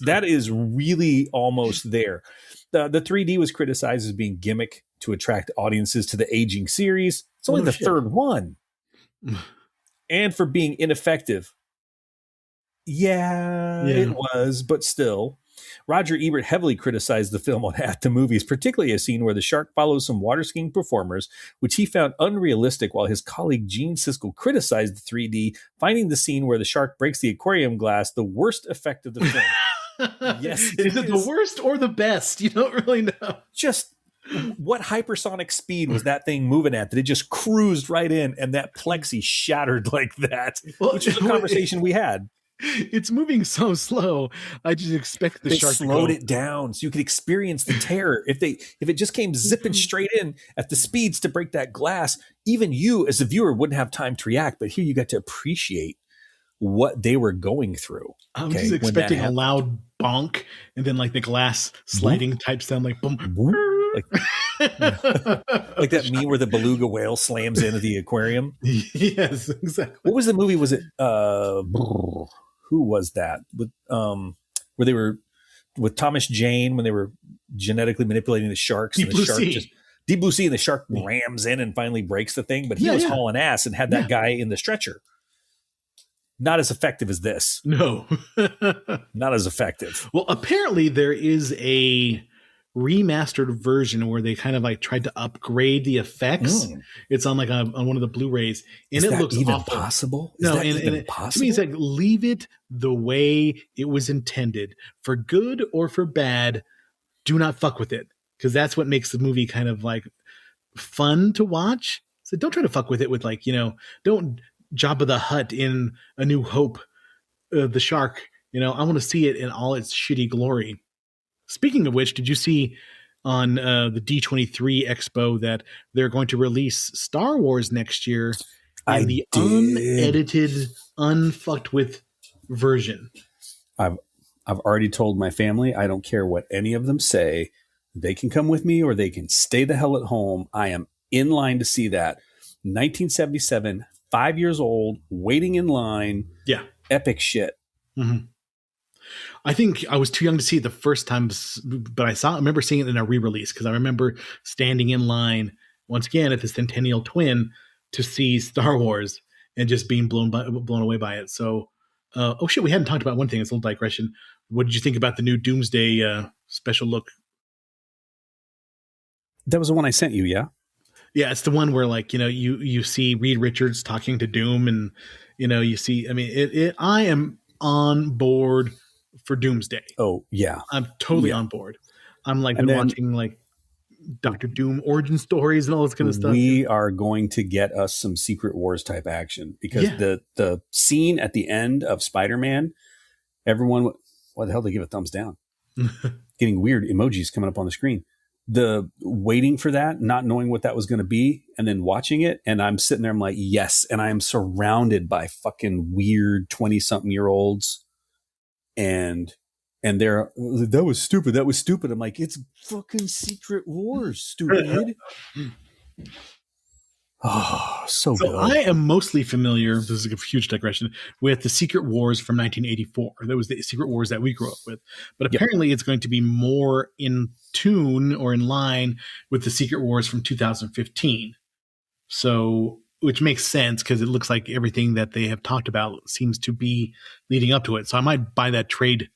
That is really almost there. The 3D was criticized as being gimmick to attract audiences to the aging series. It's only third one. And for being ineffective. Yeah, it was, but still. Roger Ebert heavily criticized the film on At the Movies, particularly a scene where the shark follows some water skiing performers, which he found unrealistic, while his colleague Gene Siskel criticized the 3D, finding the scene where the shark breaks the aquarium glass the worst effect of the film. Yes, is it the worst or the best? You don't really know. Just what hypersonic speed was that thing moving at that it just cruised right in and that plexi shattered like that? Well, which is a conversation we had. It's moving so slow. I just expect the shark slowed to it down so you could experience the terror. If it just came zipping straight in at the speeds to break that glass, even you as the viewer wouldn't have time to react. But here you got to appreciate what they were going through. I'm just expecting a loud bonk and then like the glass sliding type sound like boom. Like, like that meme where the beluga whale slams into the aquarium. Yes, exactly. What was the movie? Was it who was that with where they were with Thomas Jane when they were genetically manipulating the sharks and the shark just Deep Blue Sea and the shark rams in and finally breaks the thing, but he was hauling ass and had that guy in the stretcher. Not as effective as this. No. Not as effective. Well, apparently there is a remastered version where they kind of like tried to upgrade the effects. It's on like on one of the Blu-rays, and it looks even awful. Possible? No, and possible? To me, it's like leave it the way it was intended, for good or for bad. Do not fuck with it, because that's what makes the movie kind of like fun to watch. So don't try to fuck with it with like don't Jabba the Hutt in A New Hope, the shark. I want to see it in all its shitty glory. Speaking of which, did you see on the D23 Expo that they're going to release Star Wars next year in the unedited, unfucked with version? I've already told my family I don't care what any of them say. They can come with me or they can stay the hell at home. I am in line to see that. 1977, 5 years old, waiting in line. Yeah. Epic shit. Mm-hmm. I think I was too young to see it the first time, but I remember seeing it in a re-release because I remember standing in line once again at the Centennial Twin to see Star Wars and just being blown away by it. So, we hadn't talked about one thing. It's a little digression. What did you think about the new Doomsday special look? That was the one I sent you, yeah? Yeah, it's the one where like, you see Reed Richards talking to Doom and, you see, I mean, I am on board for Doomsday. Oh, yeah. I'm totally on board. I'm like watching like Dr. Doom origin stories and all this kind of stuff. We are going to get us some Secret Wars type action because the scene at the end of Spider-Man, everyone, why the hell did they give a thumbs down? Getting weird emojis coming up on the screen. The waiting for that, not knowing what that was going to be, and then watching it, and I'm sitting there, I'm like, yes, and I am surrounded by fucking weird 20-something-year-olds, and they're, that was stupid. I'm like, it's fucking Secret Wars, stupid. Oh, so good. I am mostly familiar, this is a huge digression, with the Secret Wars from 1984. That was the Secret Wars that we grew up with. But apparently it's going to be more in tune or in line with the Secret Wars from 2015. So, which makes sense because it looks like everything that they have talked about seems to be leading up to it. So I might buy that trade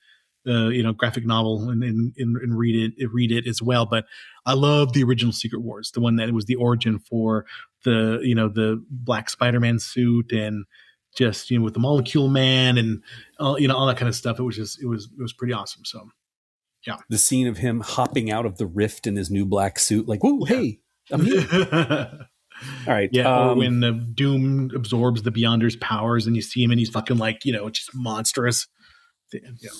graphic novel and read it as well. But I love the original Secret Wars, the one that was the origin for the black Spider-Man suit and just, with the Molecule Man and all that kind of stuff. It was pretty awesome. So yeah. The scene of him hopping out of the rift in his new black suit, like, whoa, hey, I'm here. All right. Yeah. Or when Doom absorbs the Beyonder's powers and you see him and he's fucking like, just monstrous. Yeah.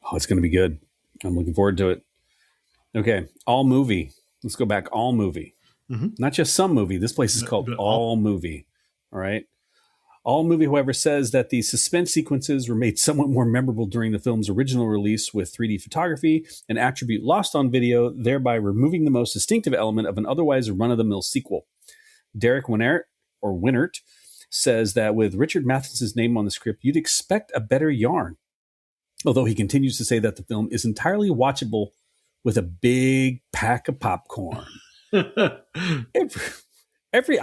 Oh, it's going to be good. I'm looking forward to it. Okay. All Movie. Let's go back. All Movie. Mm-hmm. Not just some movie. This place is called All Movie. All right. All Movie, however, says that the suspense sequences were made somewhat more memorable during the film's original release with 3D photography, an attribute lost on video, thereby removing the most distinctive element of an otherwise run-of-the-mill sequel. Derek Winnert says that with Richard Matheson's name on the script, you'd expect a better yarn. Although he continues to say that the film is entirely watchable with a big pack of popcorn. I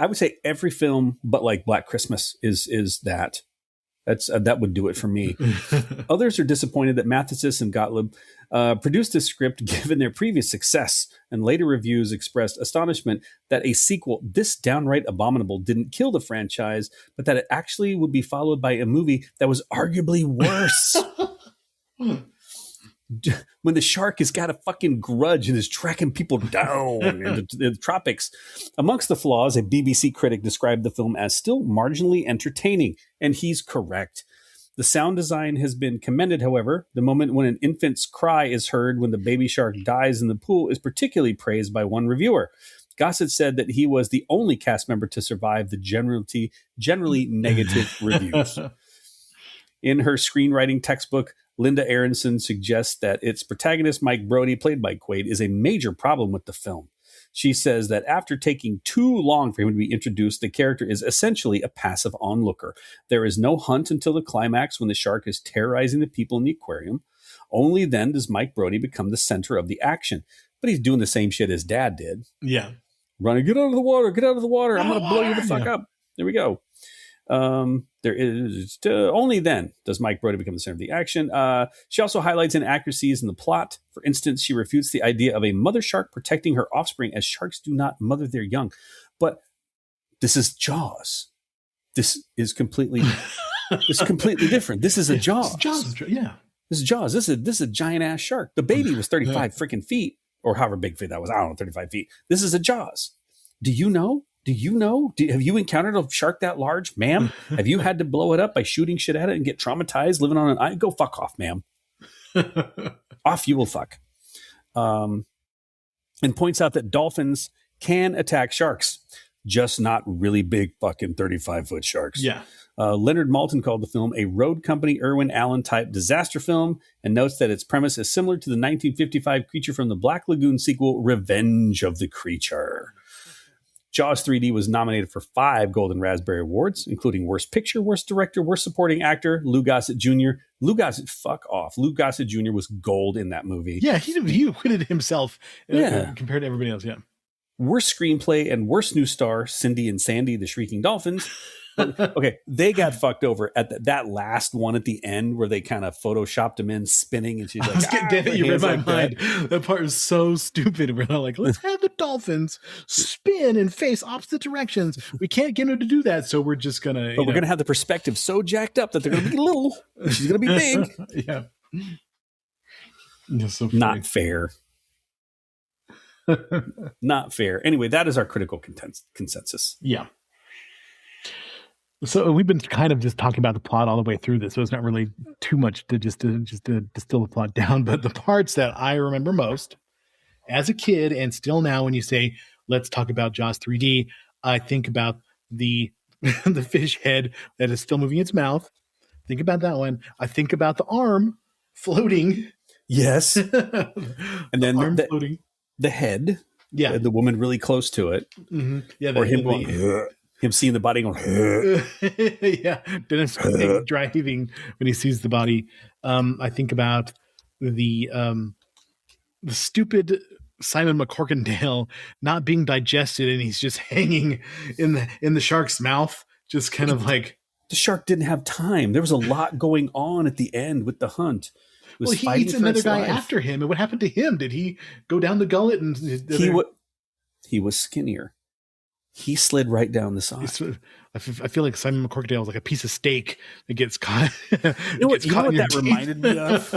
would say every film, but like Black Christmas is that. That would do it for me. Others are disappointed that Mathesis and Gottlieb produced this script given their previous success, and later reviews expressed astonishment that a sequel this downright abominable didn't kill the franchise, but that it actually would be followed by a movie that was arguably worse. When the shark has got a fucking grudge and is tracking people down in the tropics. Amongst the flaws, a BBC critic described the film as still marginally entertaining, and he's correct. The sound design has been commended, however. The moment when an infant's cry is heard when the baby shark dies in the pool is particularly praised by one reviewer. Gossett said that he was the only cast member to survive the generally negative reviews. In her screenwriting textbook, Linda Aronson suggests that its protagonist, Mike Brody, played by Quaid, is a major problem with the film. She says that after taking too long for him to be introduced, the character is essentially a passive onlooker. There is no hunt until the climax when the shark is terrorizing the people in the aquarium. Only then does Mike Brody become the center of the action. But he's doing the same shit his dad did. Yeah. Running, get out of the water, get out of the water. I'm going to blow you the fuck up. There we go. There is only then does Mike Brody become the center of the action. She also highlights inaccuracies in the plot. For instance, she refutes the idea of a mother shark protecting her offspring, as sharks do not mother their young. But this is Jaws. This is completely different. This is a Jaws. Jaws, yeah. This is Jaws. This is a giant ass shark. The baby was 35 freaking feet, or however big feet that was. I don't know, 35 feet. This is a Jaws. Do you know? Have you encountered a shark that large, ma'am? Have you had to blow it up by shooting shit at it and get traumatized living on an island? Go fuck off, ma'am. Off you will fuck. And points out that dolphins can attack sharks, just not really big fucking 35-foot sharks. Yeah. Leonard Maltin called the film a Road Company Irwin Allen type disaster film and notes that its premise is similar to the 1955 Creature from the Black Lagoon sequel, Revenge of the Creature. Jaws 3D was nominated for 5 Golden Raspberry Awards, including Worst Picture, Worst Director, Worst Supporting Actor, Lou Gossett Jr. Lou Gossett, fuck off. Lou Gossett Jr. was gold in that movie. Yeah, he acquitted himself compared to everybody else, yeah. Worst Screenplay and Worst New Star, Cindy and Sandy, the Shrieking Dolphins. Okay, they got fucked over at that last one at the end where they kind of photoshopped him in spinning, and she's like, you read my mind. That part was so stupid. We're not like, let's have the dolphins spin and face opposite directions. We can't get them to do that, so we're just gonna. But we're gonna have the perspective so jacked up that they're gonna be little. She's gonna be big. Yeah. So not fair. Not fair. Anyway, that is our critical consensus. Yeah. So we've been kind of just talking about the plot all the way through this, so it's not really too much to distill the plot down. But the parts that I remember most as a kid and still now, when you say, let's talk about Jaws 3D, I think about the fish head that is still moving its mouth. Think about that one. I think about the arm floating. Yes. And then floating. The head. Yeah. The woman really close to it. Mm-hmm. Yeah. Or him going, him seeing the body going, yeah, Dennis dry heaving when he sees the body. I think about the stupid Simon McCorkindale not being digested, and he's just hanging in the shark's mouth, just kind of like the shark didn't have time. There was a lot going on at the end with the hunt. Well, he eats another guy after him, and what happened to him? Did he go down the gullet? And he was skinnier. He slid right down the side. I feel like Simon McCorkindale is like a piece of steak that gets caught. You know what that reminded me of?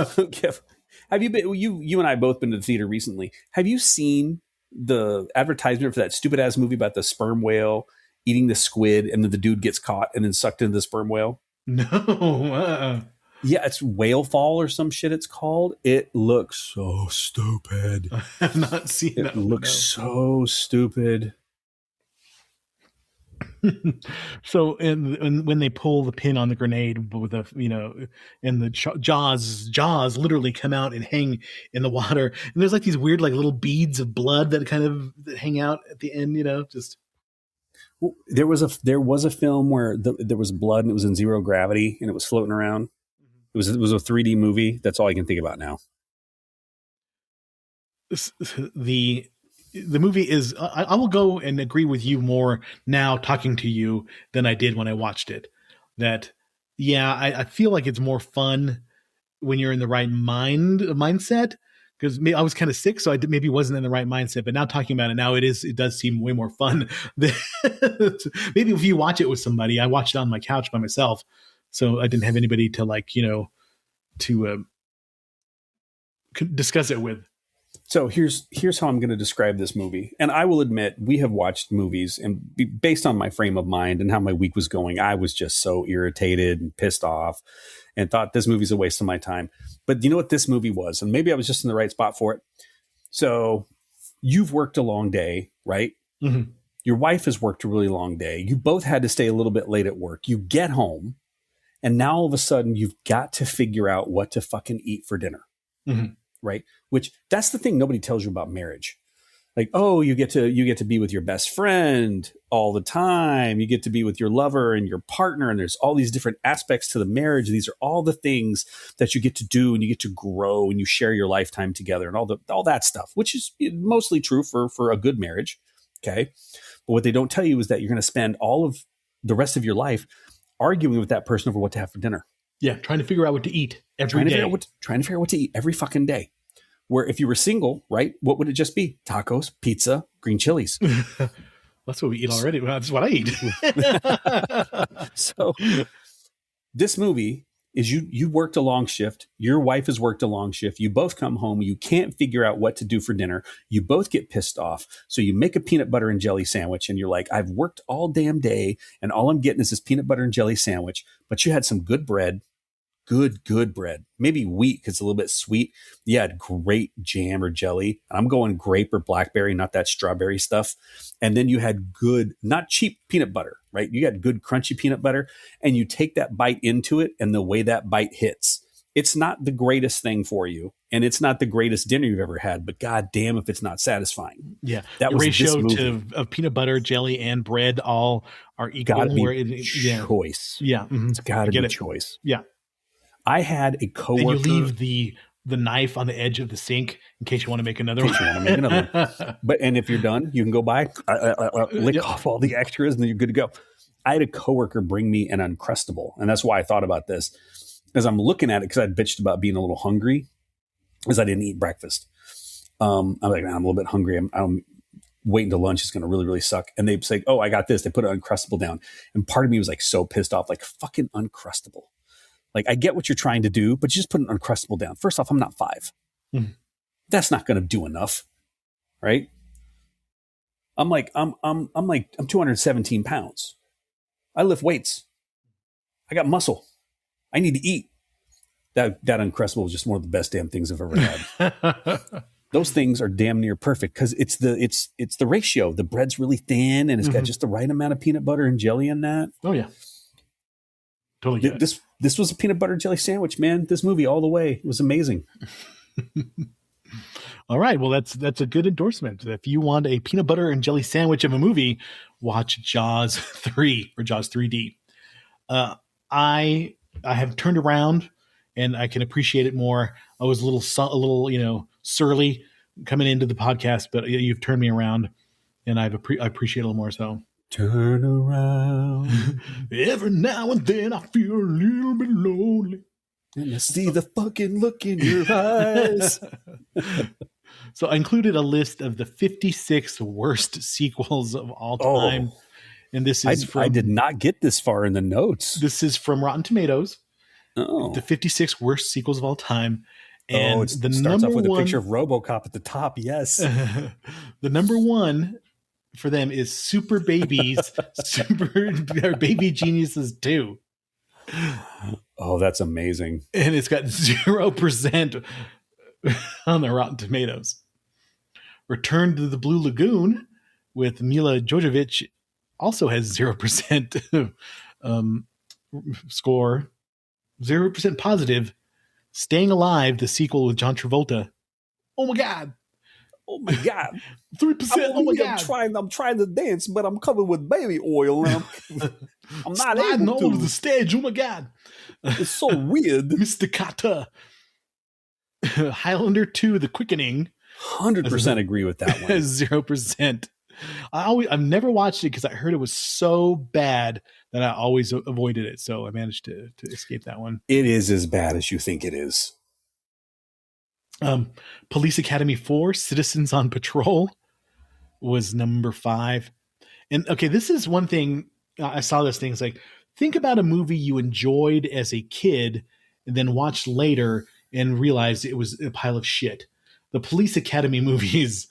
Have you been? You and I both been to the theater recently. Have you seen the advertisement for that stupid ass movie about the sperm whale eating the squid, and then the dude gets caught and then sucked into the sperm whale? No. Yeah, it's Whale Fall or some shit it's called. It looks so stupid. I have not seen that. It looks so stupid. So, and when they pull the pin on the grenade with and the jaws literally come out and hang in the water, and there's like these weird like little beads of blood that that hang out at the end. Just. Well, there was a film where there was blood and it was in zero gravity and it was floating around. It was a 3D movie. That's all I can think about now. The movie is, I will go and agree with you more now talking to you than I did when I watched it. That Yeah, I feel like it's more fun when you're in the right mindset. Because I was kind of sick, so maybe wasn't in the right mindset. But now talking about it now, it does seem way more fun. Maybe if you watch it with somebody, I watched it on my couch by myself, so I didn't have anybody to to discuss it with. So here's how I'm going to describe this movie. And I will admit, we have watched movies, and based on my frame of mind and how my week was going, I was just so irritated and pissed off and thought this movie's a waste of my time. But you know what this movie was? And maybe I was just in the right spot for it. So you've worked a long day, right? Mm-hmm. Your wife has worked a really long day. You both had to stay a little bit late at work. You get home, and now all of a sudden you've got to figure out what to fucking eat for dinner. Mm-hmm. Right. Which that's the thing nobody tells you about marriage. Like, oh, you get to be with your best friend all the time. You get to be with your lover and your partner. And there's all these different aspects to the marriage. These are all the things that you get to do, and you get to grow, and you share your lifetime together, and all that stuff, which is mostly true for a good marriage. Okay. But what they don't tell you is that you're going to spend all of the rest of your life arguing with that person over what to have for dinner. Yeah. Trying to figure out what to eat every day. Trying to figure out what to eat every fucking day. Where if you were single, right, what would it just be? Tacos, pizza, green chilies. That's what we eat already. Well, that's what I eat. So this movie is you worked a long shift. Your wife has worked a long shift. You both come home. You can't figure out what to do for dinner. You both get pissed off. So you make a peanut butter and jelly sandwich, and you're like, I've worked all damn day, and all I'm getting is this peanut butter and jelly sandwich. But you had some good bread. Good bread. Maybe wheat because it's a little bit sweet. You had great jam or jelly. I'm going grape or blackberry, not that strawberry stuff. And then you had good, not cheap peanut butter, right? You had good crunchy peanut butter, and you take that bite into it, and the way that bite hits, it's not the greatest thing for you, and it's not the greatest dinner you've ever had, but god damn if it's not satisfying. Yeah. That the was ratio of peanut butter, jelly, and bread all are equal. Gotta be choice. Yeah. Mm-hmm. It's gotta be choice. Yeah. I had a coworker. And you leave the knife on the edge of the sink in case you want to make another one. But and if you're done, you can go by, lick off all the extras, and then you're good to go. I had a coworker bring me an Uncrustable, and that's why I thought about this. As I'm looking at it, because I'd bitched about being a little hungry, because I didn't eat breakfast. I'm like, man, I'm a little bit hungry. I'm waiting till lunch is going to really, really suck. And they say, oh, I got this. They put an Uncrustable down, and part of me was like so pissed off, like fucking Uncrustable. Like, I get what you're trying to do, but you just put an Uncrustable down. First off, I'm not 5. Mm. That's not going to do enough, right? I'm 217 pounds. I lift weights. I got muscle. I need to eat. That Uncrustable was just one of the best damn things I've ever had. Those things are damn near perfect because it's the ratio. The bread's really thin, and it's got just the right amount of peanut butter and jelly in that. Oh yeah, totally. Get it. This was a peanut butter jelly sandwich, man. This movie all the way. It was amazing. All right. Well, that's a good endorsement. If you want a peanut butter and jelly sandwich of a movie, watch Jaws 3 or Jaws 3D. I have turned around and I can appreciate it more. I was a little, surly coming into the podcast, but you've turned me around, and I appreciate it a little more. So turn around. Every now and then I feel a little bit lonely. And I see the fucking look in your eyes. So I included a list of the 56 worst sequels of all time. And this is I did not get this far in the notes. This is from Rotten Tomatoes. Oh. The 56 worst sequels of all time. And it starts off with a picture of RoboCop at the top. Yes. The number one for them is Super Babies, Baby Geniuses 2. Oh, that's amazing. And it's got 0% on the Rotten Tomatoes. Return to the Blue Lagoon with Mila Jovovich also has 0% score. 0% positive. Staying Alive, the sequel with John Travolta. Oh my God. Oh my God. 3%. Oh my God. I'm trying to dance, but I'm covered with baby oil. And I'm not sliding able to. over the stage. Oh my God. It's so weird. Mr. Carter. Highlander 2, The Quickening. 100% agree with that one. 0%. I've never watched it because I heard it was so bad that I always avoided it. So I managed to escape that one. It is as bad as you think it is. Police Academy 4, Citizens on Patrol was number 5. And okay, this is one thing I saw this thing. It's like, think about a movie you enjoyed as a kid and then watched later and realized it was a pile of shit. The Police Academy movies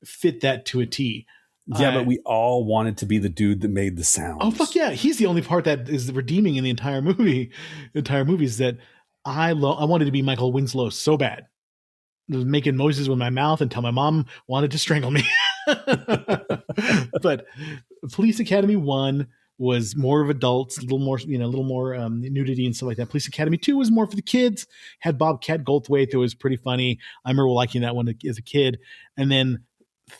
fit that to a T. Yeah, but we all wanted to be the dude that made the sounds. Oh, fuck yeah. He's the only part that is redeeming in the entire movie. The entire movie is that I wanted to be Michael Winslow so bad. I was making noises with my mouth until my mom wanted to strangle me. But Police Academy 1 was more of adults, a little more nudity and stuff like that. Police Academy 2 was more for the kids, had Bobcat Goldthwait that was pretty funny. I remember liking that one as a kid. And then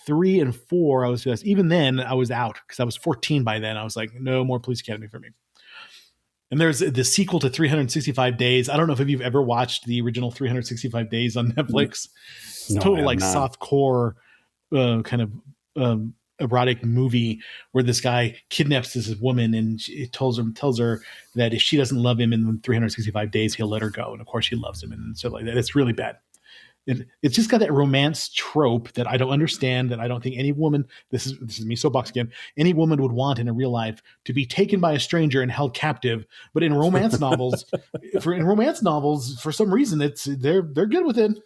3 and 4, even then I was out because I was 14 by then. I was like, no more Police Academy for me. And there's the sequel to 365 Days. I don't know if you've ever watched the original 365 Days on Netflix. It's total like soft core kind of erotic movie where this guy kidnaps this woman and tells her that if she doesn't love him in 365 days, he'll let her go. And of course she loves him and stuff like that. It's really bad. It's just got that romance trope that I don't understand, that I don't think any woman, this is me soapbox again, any woman would want in a real life, to be taken by a stranger and held captive. But in romance novels, for some reason, they're good with it.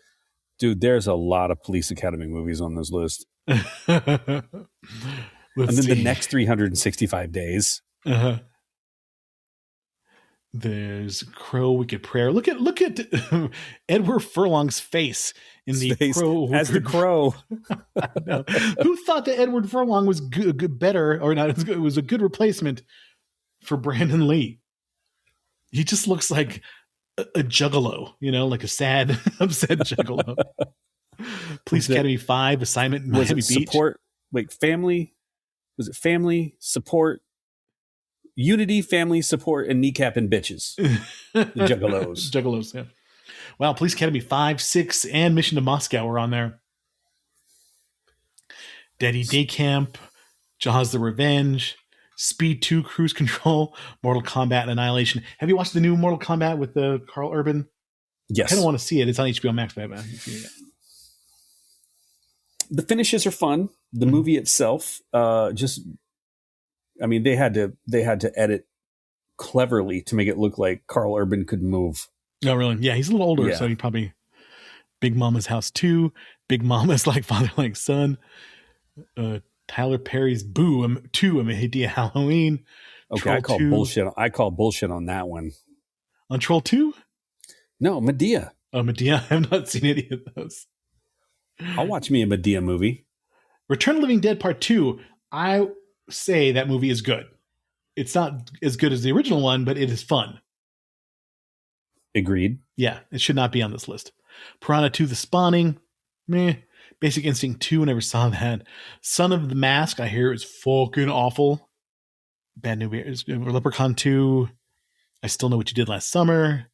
Dude, there's a lot of Police Academy movies on this list. And then the next 365 days. Uh-huh. There's Crow, Wicked Prayer. Look at Edward Furlong's face in the Crow as the Crow. Who thought that Edward Furlong was good, better, or not? It was a good replacement for Brandon Lee. He just looks like a juggalo, like a sad, upset juggalo. Police Academy 5, Assignment in Miami Beach. Support, like family? Was it family support? Unity, family support, and kneecap and bitches. The Juggalos. Juggalos, yeah. Wow, Police Academy 5, 6, and Mission to Moscow were on there. Daddy Day Camp, Jaws the Revenge, Speed 2, Cruise Control, Mortal Kombat and Annihilation. Have you watched the new Mortal Kombat with Carl Urban? Yes. I kind of want to see it. It's on HBO Max, but I haven't seen it yet. The finishes are fun. The movie itself, they had to edit cleverly to make it look like Carl Urban could move. Oh, really? Yeah, he's a little older, so he probably Big Mama's House 2, Big Mama's Like Father Like Son, Tyler Perry's Boo 2, Idea Halloween. Okay, Troll I call bullshit on that one. On Troll 2? No, Medea. Oh, Medea. I have not seen any of those. I'll watch me a Medea movie. Return of the Living Dead Part 2. I say that movie is good. It's not as good as the original one, but it is fun. Agreed. Yeah, it should not be on this list. Piranha 2, The Spawning. Meh. Basic Instinct 2, never saw that. Son of the Mask, I hear is fucking awful. Bad New Bears. Leprechaun 2. I Still Know What You Did Last Summer.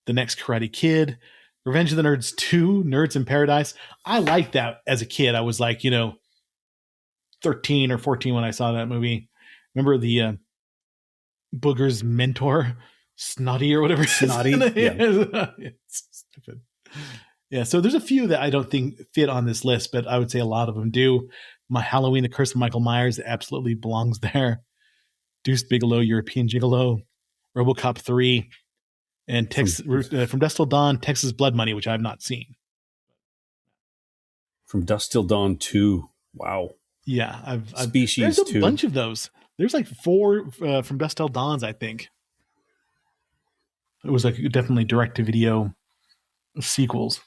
The Next Karate Kid. Revenge of the Nerds 2, Nerds in Paradise. I liked that as a kid. I was like, 13 or 14 when I saw that movie. Remember the Booger's mentor, Snotty or whatever. Snotty? Yeah. It's stupid. Yeah, so there's a few that I don't think fit on this list, but I would say a lot of them do. My Halloween, The Curse of Michael Myers absolutely belongs there. Deuce Bigelow, European Gigolo, RoboCop 3, and From Dusk Till Dawn, Texas Blood Money, which I have not seen. From Dusk Till Dawn 2. Wow. Yeah, I've Species there's a 2. bunch of those. There's like 4 From Dusk Till Dawns, I think. It was like definitely direct-to-video sequels.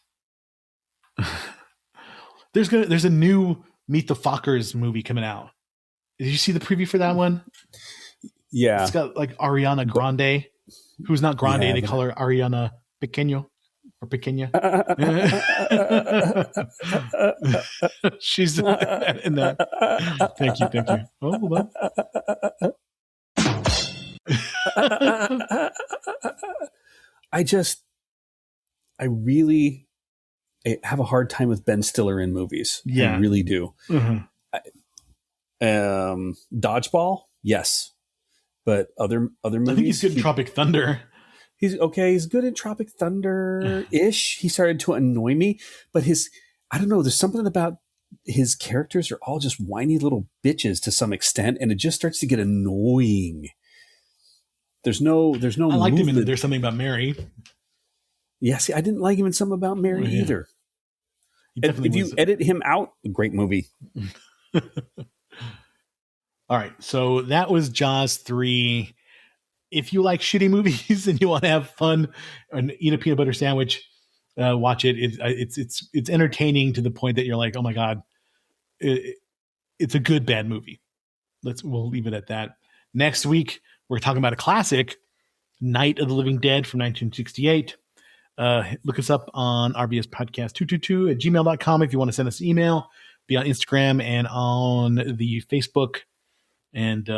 There's a new Meet the Fockers movie coming out. Did you see the preview for that one? Yeah. It's got like Ariana Grande, who's not Grande. They call her Ariana Pequeño or Pequeña. She's in that. Thank you. Oh, hold on. I have a hard time with Ben Stiller in movies. Yeah. I really do. Mm-hmm. Dodgeball, yes, but other movies. I think he's good in Tropic Thunder. He's okay. He's good in Tropic Thunder-ish. He started to annoy me, but I don't know. There's something about his characters are all just whiny little bitches to some extent, and it just starts to get annoying. There's no. I liked him in There's Something About Mary. Yeah, see, I didn't like him in Something About Mary either. If you edit him out, great movie. All right, so that was Jaws 3. If you like shitty movies and you want to have fun and eat a peanut butter sandwich, watch it. It's entertaining to the point that you're like, oh my god, it's a good bad movie. We'll leave it at that. Next week we're talking about a classic, Night of the Living Dead from 1968. Look us up on rbspodcast222@gmail.com if you want to send us an email. Be on Instagram and on the Facebook. And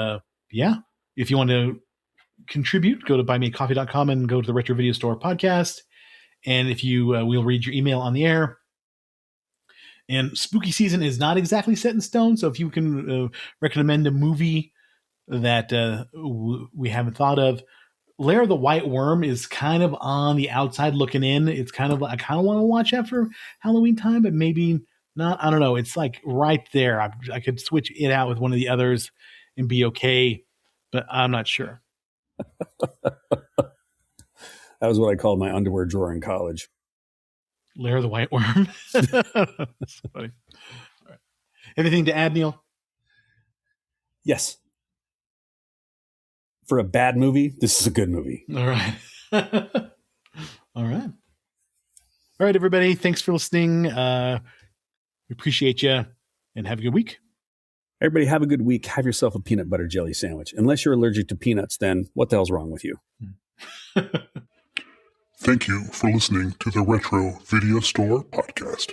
if you want to contribute, go to buymeacoffee.com and go to the Retro Video Store podcast. And if you we'll read your email on the air. And spooky season is not exactly set in stone, so if you can recommend a movie that we haven't thought of, Lair of the White Worm is kind of on the outside looking in. It's kind of, I kind of want to watch that for Halloween time, but maybe not. I don't know. It's like right there. I could switch it out with one of the others and be okay, but I'm not sure. That was what I called my underwear drawer in college. Lair of the White Worm. That's funny. All right. Anything to add, Neil? Yes. For a bad movie, this is a good movie. All right. All right. All right, everybody. Thanks for listening. We appreciate you and have a good week. Everybody have a good week. Have yourself a peanut butter jelly sandwich. Unless you're allergic to peanuts, then what the hell's wrong with you? Thank you for listening to the Retro Video Store podcast.